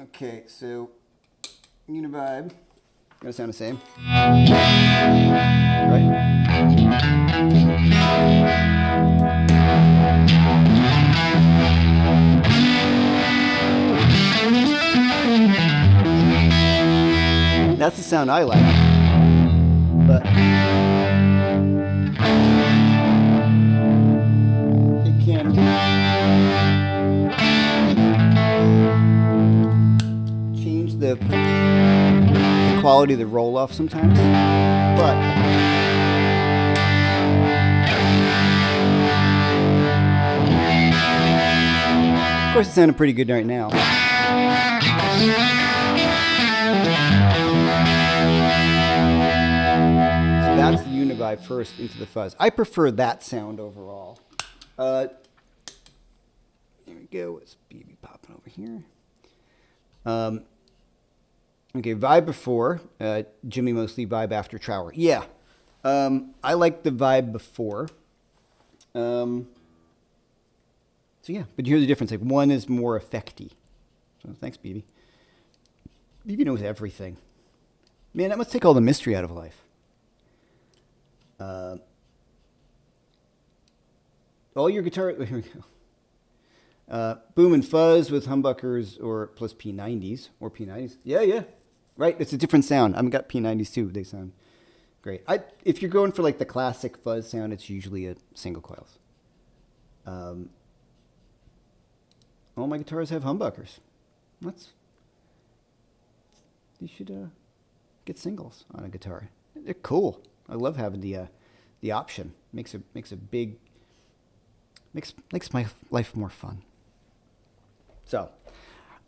Okay, so Univibe, gonna sound the same. Right? That's the sound I like. But it can change the quality of the roll-off sometimes, but of course it sounded pretty good right now. So that's the Univibe first into the fuzz. I prefer that sound overall. Here we go. It's BB popping over here. Okay, vibe before. Jimmy mostly vibe after Trower. Yeah. I like the vibe before. So yeah, but you hear the difference. Like one is more effecty. So thanks, BB. BB knows everything. Man, that must take all the mystery out of life. All your guitar. Here we go. Boom and fuzz with humbuckers or plus P90s or P90s. Yeah. Right, it's a different sound. I've got P90s too. They sound great. If you're going for like the classic fuzz sound, it's usually a single coils. All my guitars have humbuckers. You should get singles on a guitar. They're cool. I love having the option. Makes my life more fun. So,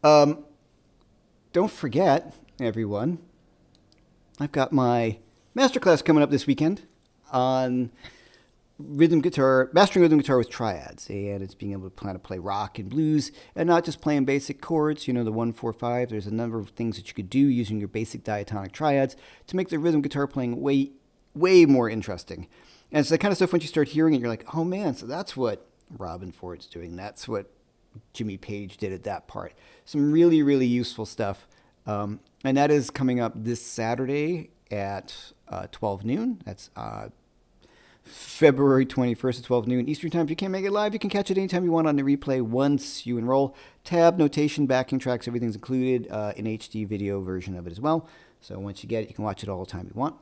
don't forget, everyone, I've got my masterclass coming up this weekend on rhythm guitar, mastering rhythm guitar with Triads, and it's being able to kind of play rock and blues and not just playing basic chords, the 1, 4, 5. There's a number of things that you could do using your basic diatonic triads to make the rhythm guitar playing way more interesting. And it's the kind of stuff once you start hearing it, you're like, oh man, so that's what Robin Ford's doing. That's what Jimmy Page did at that part. Some really, really useful stuff. And that is coming up this Saturday at 12 noon. That's February 21st at 12 noon Eastern Time. If you can't make it live, you can catch it anytime you want on the replay once you enroll. Tab, notation, backing tracks, everything's included in HD video version of it as well. So once you get it, you can watch it all the time you want.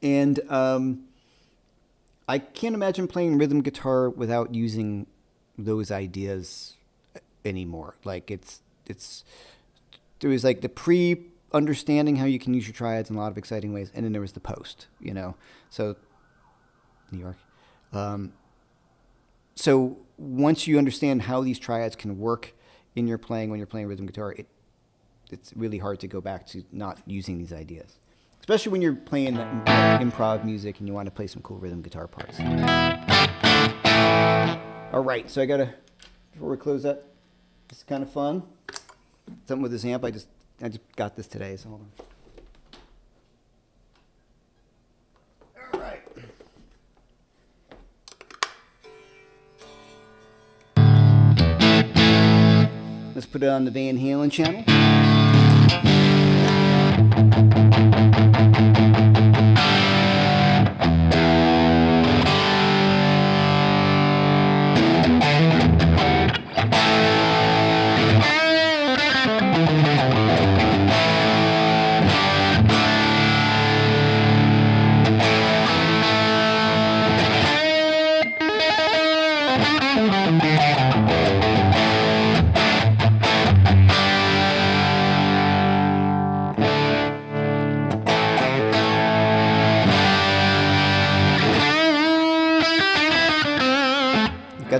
And I can't imagine playing rhythm guitar without using those ideas anymore. Like there was like the pre-understanding how you can use your triads in a lot of exciting ways, and then there was the post, So New York. So once you understand how these triads can work in your playing when you're playing rhythm guitar, it's really hard to go back to not using these ideas. Especially when you're playing improv music and you want to play some cool rhythm guitar parts. All right, so before we close that, this is kind of fun. Something with this amp, I just got this today, so hold on. All right. Let's put it on the Van Halen channel.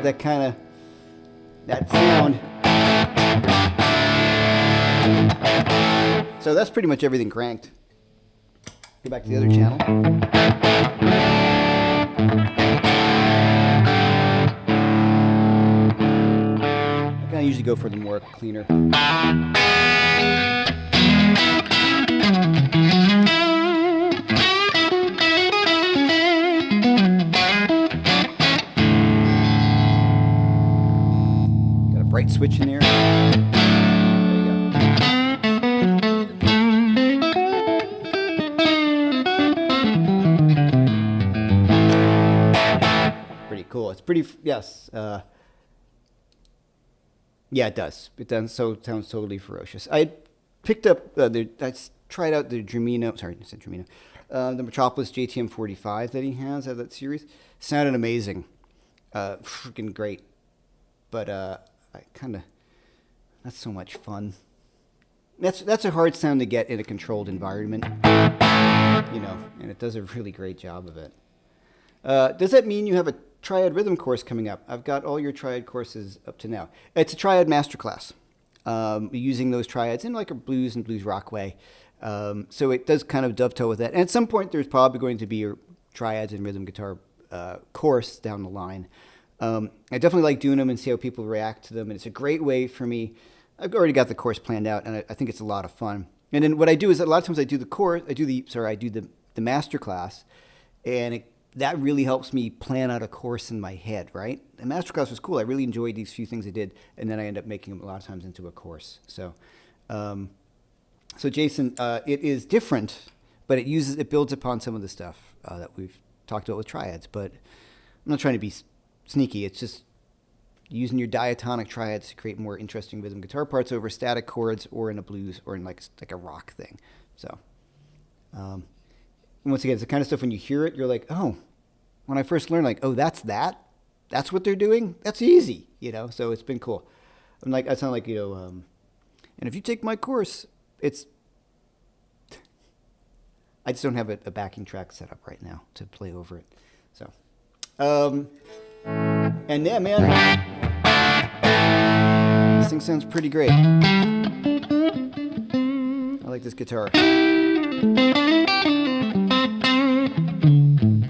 got that kind of, that sound. So that's pretty much everything cranked. Go back to the other channel. I usually go for the more cleaner. Got a bright switch in there. There you go. Pretty cool. It's pretty, yes. Yeah, it does. It does. So it sounds totally ferocious. I picked up I tried out the Drumino. Sorry, I said Drumino. The Metropolis JTM 45 that he has out of that series. Sounded amazing. Freaking great. But I kind of, that's so much fun. That's a hard sound to get in a controlled environment. You know, and it does a really great job of it. Does that mean you have a Triad rhythm course coming up? I've got all your Triad courses up to now. It's a Triad masterclass, using those Triads in like a blues and blues rock way. So it does kind of dovetail with that. And at some point, there's probably going to be a Triads and rhythm guitar course down the line. I definitely like doing them and see how people react to them. And it's a great way for me. I've already got the course planned out, and I think it's a lot of fun. And then what I do is a lot of times I do the masterclass, and that really helps me plan out a course in my head, right? The masterclass was cool. I really enjoyed these few things I did, and then I end up making them a lot of times into a course. So, so Jason, it is different, but it builds upon some of the stuff that we've talked about with Triads. But I'm not trying to be sneaky. It's just using your diatonic Triads to create more interesting rhythm guitar parts over static chords, or in a blues, or in like a rock thing. So. Once again, it's the kind of stuff when you hear it, you're like, oh, when I first learned, like, oh, that's what they're doing? That's easy, you know? So it's been cool. I'm like, I sound like, you know, and if you take my course, I just don't have a backing track set up right now to play over it. So, and yeah, man, this thing sounds pretty great. I like this guitar.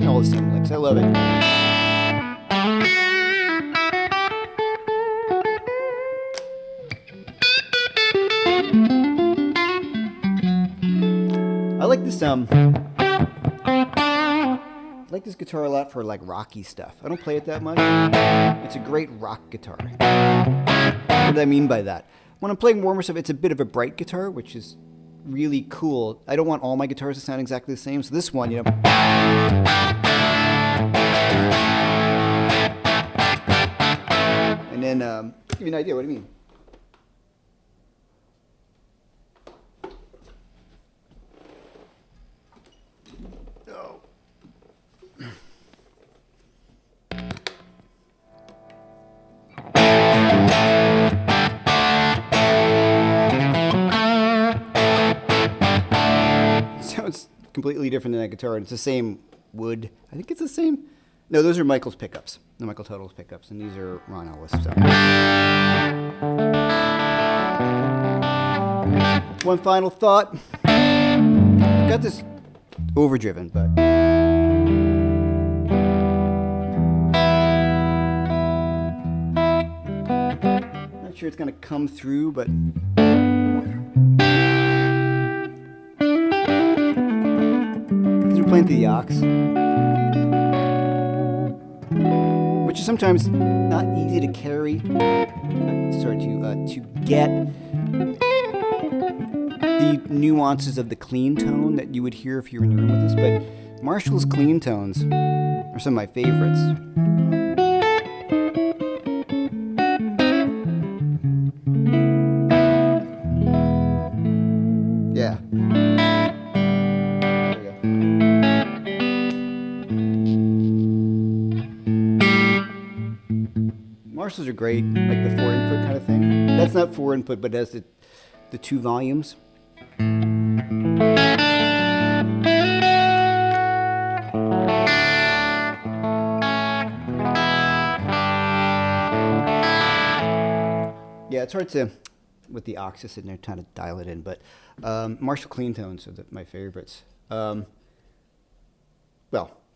All the same licks. I love it. I like this guitar a lot for like rocky stuff. I don't play it that much. It's a great rock guitar. What do I mean by that? When I'm playing warmer stuff, it's a bit of a bright guitar, which is really cool. I don't want all my guitars to sound exactly the same, so this one, you know. And then, give you an idea, what do you mean? Oh. Sounds completely different than that guitar, and it's the same wood. I think it's the same. No, those are Michael's pickups. No, Michael Total's pickups, and these are Ron Ellis. So. One final thought. I've got this overdriven, but not sure it's going to come through, but because we're playing through the aux, which is sometimes not easy to carry. To get the nuances of the clean tone that you would hear if you were in the room with us. But Marshall's clean tones are some of my favorites. Yeah. There we go. Marshalls are great, like the 4-input kind of thing. That's not 4-input, but it has the 2 volumes. it's hard to, with the Oxus in there, trying to dial it in. But Marshall clean tones are my favorites. Well,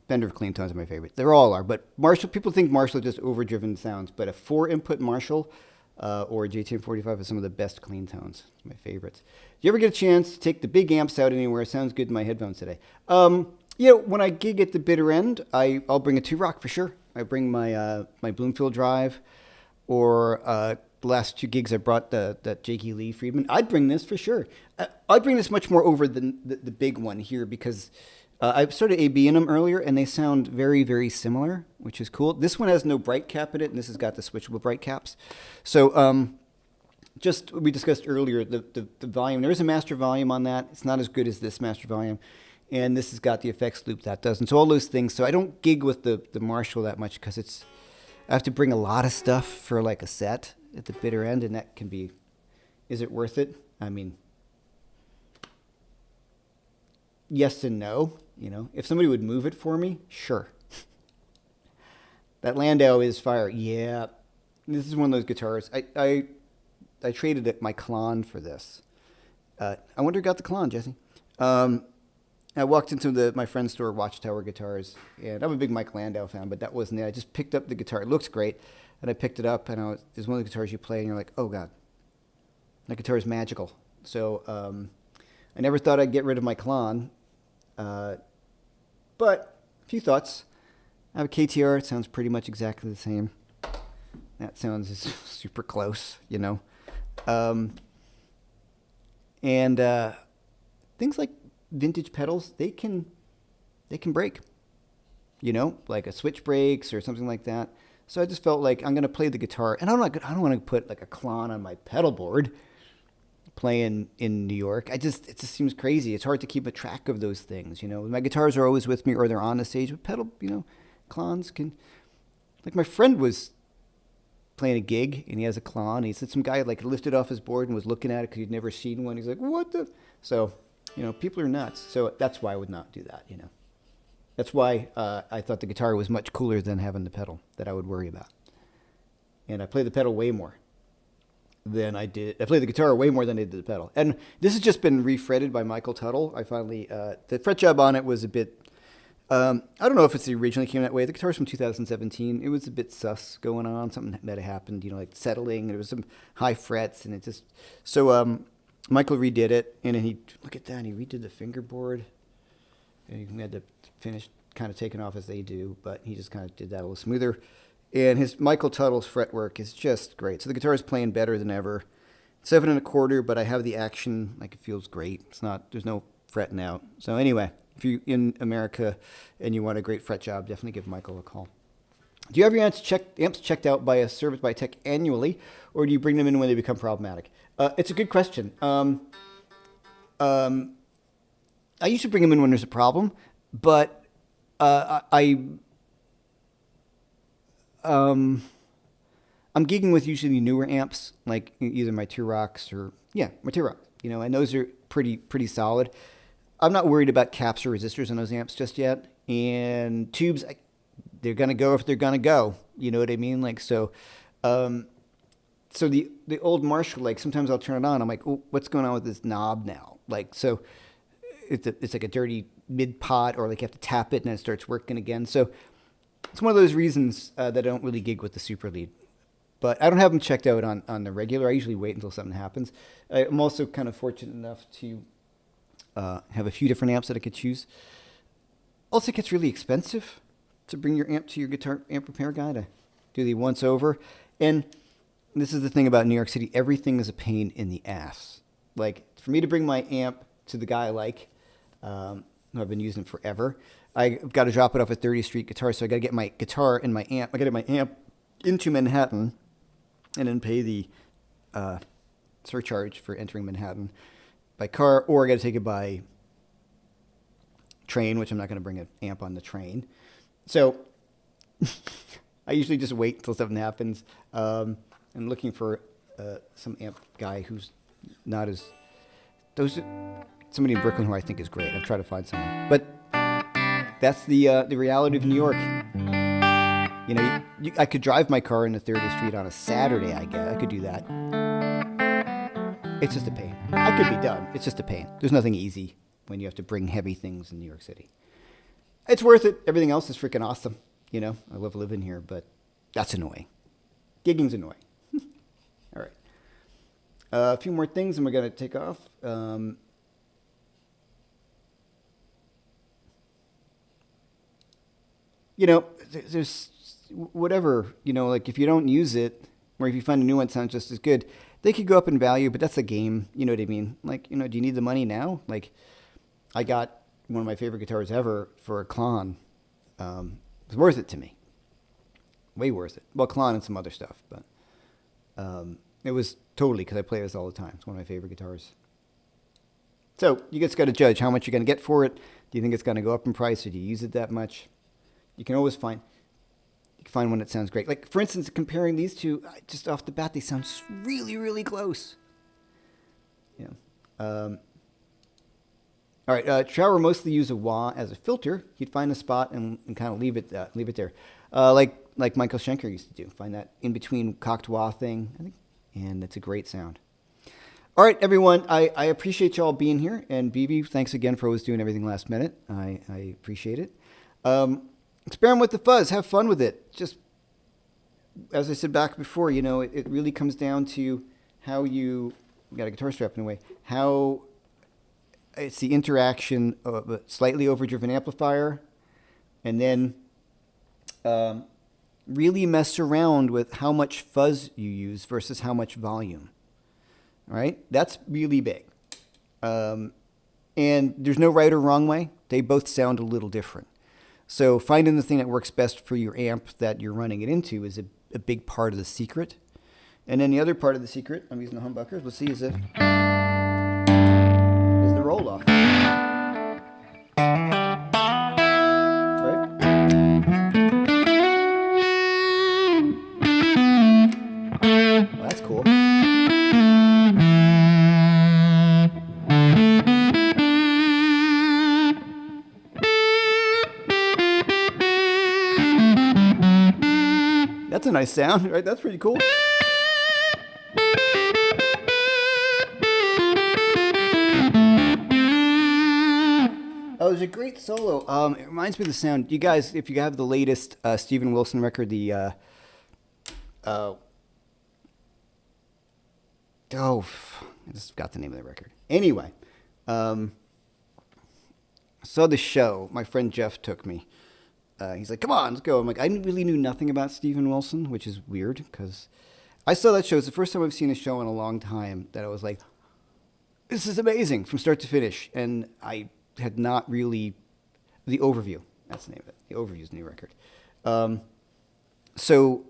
Fender clean tones are my favorite. They all are. But Marshall, people think Marshall are just overdriven sounds. But a 4-input Marshall or a JTM45 is some of the best clean tones. My favorites. Do you ever get a chance to take the big amps out anywhere? It sounds good in my headphones today. When I gig at the bitter end, I'll bring a 2-rock for sure. I bring my my Bloomfield Drive, or the last 2 gigs I brought that Jakey Lee Friedman. I'd bring this for sure. I'd bring this much more over than the big one here because I started ABing them earlier and they sound very, very similar, which is cool. This one has no bright cap in it, and this has got the switchable bright caps. So just we discussed earlier, the volume. There is a master volume on that. It's not as good as this master volume. And this has got the effects loop that doesn't. So all those things. So I don't gig with the Marshall that much because I have to bring a lot of stuff for like a set at the bitter end, and that can be, is it worth it? I mean, yes and no. If somebody would move it for me, sure. That Landau is fire. Yeah, this is one of those guitars. I traded my Klon for this. I wonder who got the Klon, Jesse. I walked into my friend's store, Watchtower Guitars, and I'm a big Mike Landau fan, but that wasn't it. I just picked up the guitar. It looks great, and I picked it up, and it's one of the guitars you play, and you're like, oh, God, that guitar is magical. So I never thought I'd get rid of my Klon, but a few thoughts. I have a KTR. It sounds pretty much exactly the same. That sounds super close, and things like vintage pedals, they can break, like a switch breaks or something like that. So I just felt like I'm going to play the guitar, and I don't want to put like a Klon on my pedal board playing in New York. It just seems crazy. It's hard to keep a track of those things, My guitars are always with me or they're on the stage, but pedal, Klons can, like my friend was playing a gig and he has a Klon. He said some guy like lifted off his board and was looking at it because he'd never seen one. He's like, what the? So, people are nuts. So that's why I would not do that, That's why I thought the guitar was much cooler than having the pedal that I would worry about. And I play the pedal way more than I did. I play the guitar way more than I did the pedal. And this has just been refretted by Michael Tuttle. I finally, the fret job on it was a bit, I don't know if it's originally came that way. The guitar's from 2017. It was a bit sus going on, something that happened, like settling. There was some high frets and it just, so Michael redid it. And then look at that, he redid the fingerboard. And he had the finish kind of taken off as they do, but he just kind of did that a little smoother. And his Michael Tuttle's fretwork is just great. So the guitar is playing better than ever. 7 1/4, but I have the action, like it feels great. There's no fretting out. So anyway, if you're in America and you want a great fret job, definitely give Michael a call. Do you have your amps checked out by a service by tech annually, or do you bring them in when they become problematic? It's a good question. I usually bring them in when there's a problem, but I'm gigging with usually newer amps, like either my 2-rocks or my 2-rock, and those are pretty solid. I'm not worried about caps or resistors on those amps just yet. And tubes, they're gonna go if they're gonna go. You know what I mean? Like so. So the old Marshall, like sometimes I'll turn it on. I'm like, oh, what's going on with this knob now? Like so, it's like a dirty mid pot, or like you have to tap it and it starts working again. So it's one of those reasons that I don't really gig with the super lead. But I don't have them checked out on the regular. I usually wait until something happens. I'm also kind of fortunate enough to have a few different amps that I could choose. Also, it gets really expensive to bring your amp to your guitar amp repair guy to do the once over. And this is the thing about New York City. Everything is a pain in the ass. Like, for me to bring my amp to the guy who I've been using forever, I've got to drop it off at 30th Street Guitar. So I got to get my guitar and my amp. I got to get my amp into Manhattan and then pay the surcharge for entering Manhattan by car, or I got to take it by train, which I'm not going to bring an amp on the train. So I usually just wait until something happens. I'm looking for some amp guy who's not as somebody in Brooklyn who I think is great. I'm trying to find someone, but that's the reality of New York. I could drive my car into 30th Street on a Saturday. I could do that. It's just a pain. I could be done. It's just a pain. There's nothing easy when you have to bring heavy things in New York City. It's worth it. Everything else is freaking awesome. You know, I love living here, but that's annoying. Gigging's annoying. All right. A few more things and we're going to take off. You know, there's whatever, you know, like if you don't use it, or if you find a new one that sounds just as good, they could go up in value, but that's a game. You know what I mean? Like, you know, do you need the money now? Like, I got one of my favorite guitars ever for a Klon. It's worth it to me. Way worth it. Well, Klon and some other stuff, but it was totally, because I play this all the time. It's one of my favorite guitars. So you just got to judge how much you're going to get for it. Do you think it's going to go up in price, or do you use it that much? You can always find one that sounds great. Like, for instance, comparing these two, just off the bat, they sound really, really close. Yeah. All right. Trower mostly use a wah as a filter. He'd find a spot and kind of leave it there, like Michael Schenker used to do. Find that in between cocked wah thing, I think, and it's a great sound. All right, everyone. I appreciate y'all being here, and BB, thanks again for always doing everything last minute. I appreciate it. Experiment with the fuzz. Have fun with it. Just, as I said back before, you know, it really comes down to how you got a guitar strap in a way. How it's the interaction of a slightly overdriven amplifier, and then really mess around with how much fuzz you use versus how much volume. All right? That's really big. And there's no right or wrong way. They both sound a little different. So finding the thing that works best for your amp that you're running it into is a big part of the secret. And then the other part of the secret, I'm using the humbuckers, let's see, is the roll-off. Right? Well, that's cool. That's a nice sound, right? That's pretty cool. Oh, there's a great solo. It reminds me of the sound. You guys, if you have the latest Steven Wilson record, I just got the name of the record. Anyway, saw the show. My friend Jeff took me. He's like, come on, let's go. I'm like, I really knew nothing about Steven Wilson, which is weird because I saw that show. It's the first time I've seen a show in a long time that I was like, this is amazing from start to finish. And I had not really, the overview, that's the name of it. The overview is the new record. So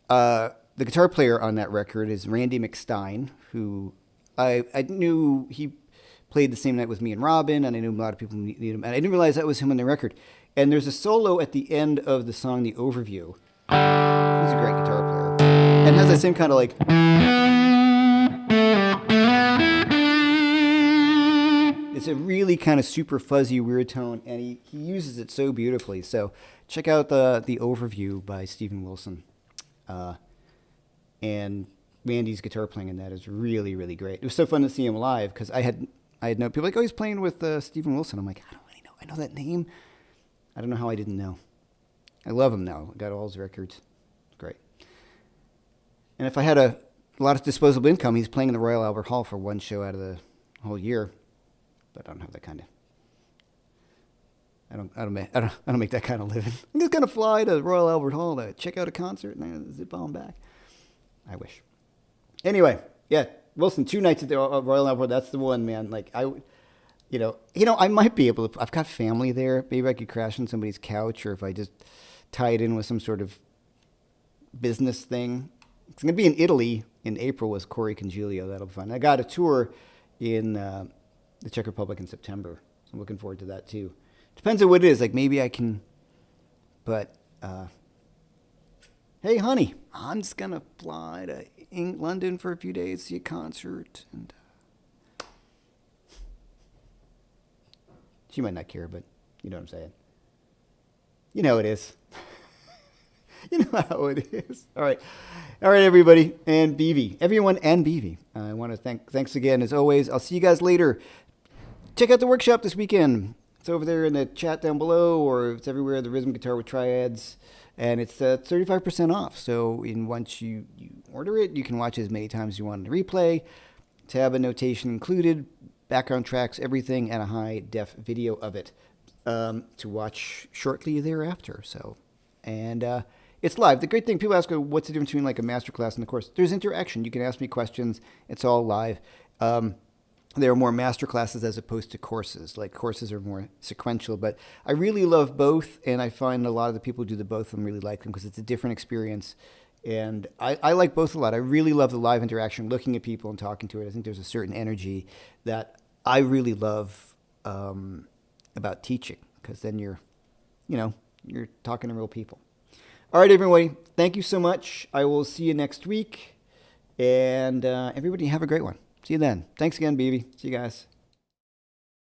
the guitar player on that record is Randy McStein, who I knew he played the same night with me and Robin, and I knew a lot of people need him. And I didn't realize that was him on the record. And there's a solo at the end of the song, The Overview. He's a great guitar player. And has that same kind of like... It's a really kind of super fuzzy, weird tone, and he uses it so beautifully. So check out the Overview by Steven Wilson. And Randy's guitar playing in that is really, really great. It was so fun to see him live, because I had known people like, oh, he's playing with Steven Wilson. I'm like, I don't really know. I know that name. I don't know how I didn't know. I love him now. I got all his records. Great. And if I had a lot of disposable income, he's playing in the Royal Albert Hall for one show out of the whole year. But I don't have that kind of... I don't make that kind of living. I'm just gonna fly to Royal Albert Hall to check out a concert and then zip on back. I wish. Anyway, yeah, Wilson, 2 nights at the Royal Albert. That's the one, man. Like I might be able to. I've got family there. Maybe I could crash on somebody's couch, or if I just tie it in with some sort of business thing. It's gonna be in Italy in April with Corey Congilio. That'll be fun. I got a tour in the Czech Republic in September. So I'm looking forward to that too. Depends on what it is. Like maybe I can, but hey, honey, I'm just gonna fly to London for a few days, see a concert, and she might not care, but you know what I'm saying. You know it is. You know how it is. All right. All right, everybody. And BV. Everyone and BV. I want to thanks again, as always. I'll see you guys later. Check out the workshop this weekend. It's over there in the chat down below, or it's everywhere, the Rhythm Guitar with Triads. And it's 35% off. So once you order it, you can watch it as many times as you want in the replay. Tab and notation included, background tracks, everything, and a high-def video of it to watch shortly thereafter. So, and it's live. The great thing, people ask, what's the difference between like a masterclass and a course? There's interaction. You can ask me questions. It's all live. There are more masterclasses as opposed to courses. Like courses are more sequential, but I really love both, and I find a lot of the people who do the both of them really like them because it's a different experience. And I like both a lot. I really love the live interaction, looking at people and talking to it. I think there's a certain energy that I really love about teaching, because then you're talking to real people. All right, everybody. Thank you so much. I will see you next week. And everybody have a great one. See you then. Thanks again, BB. See you guys.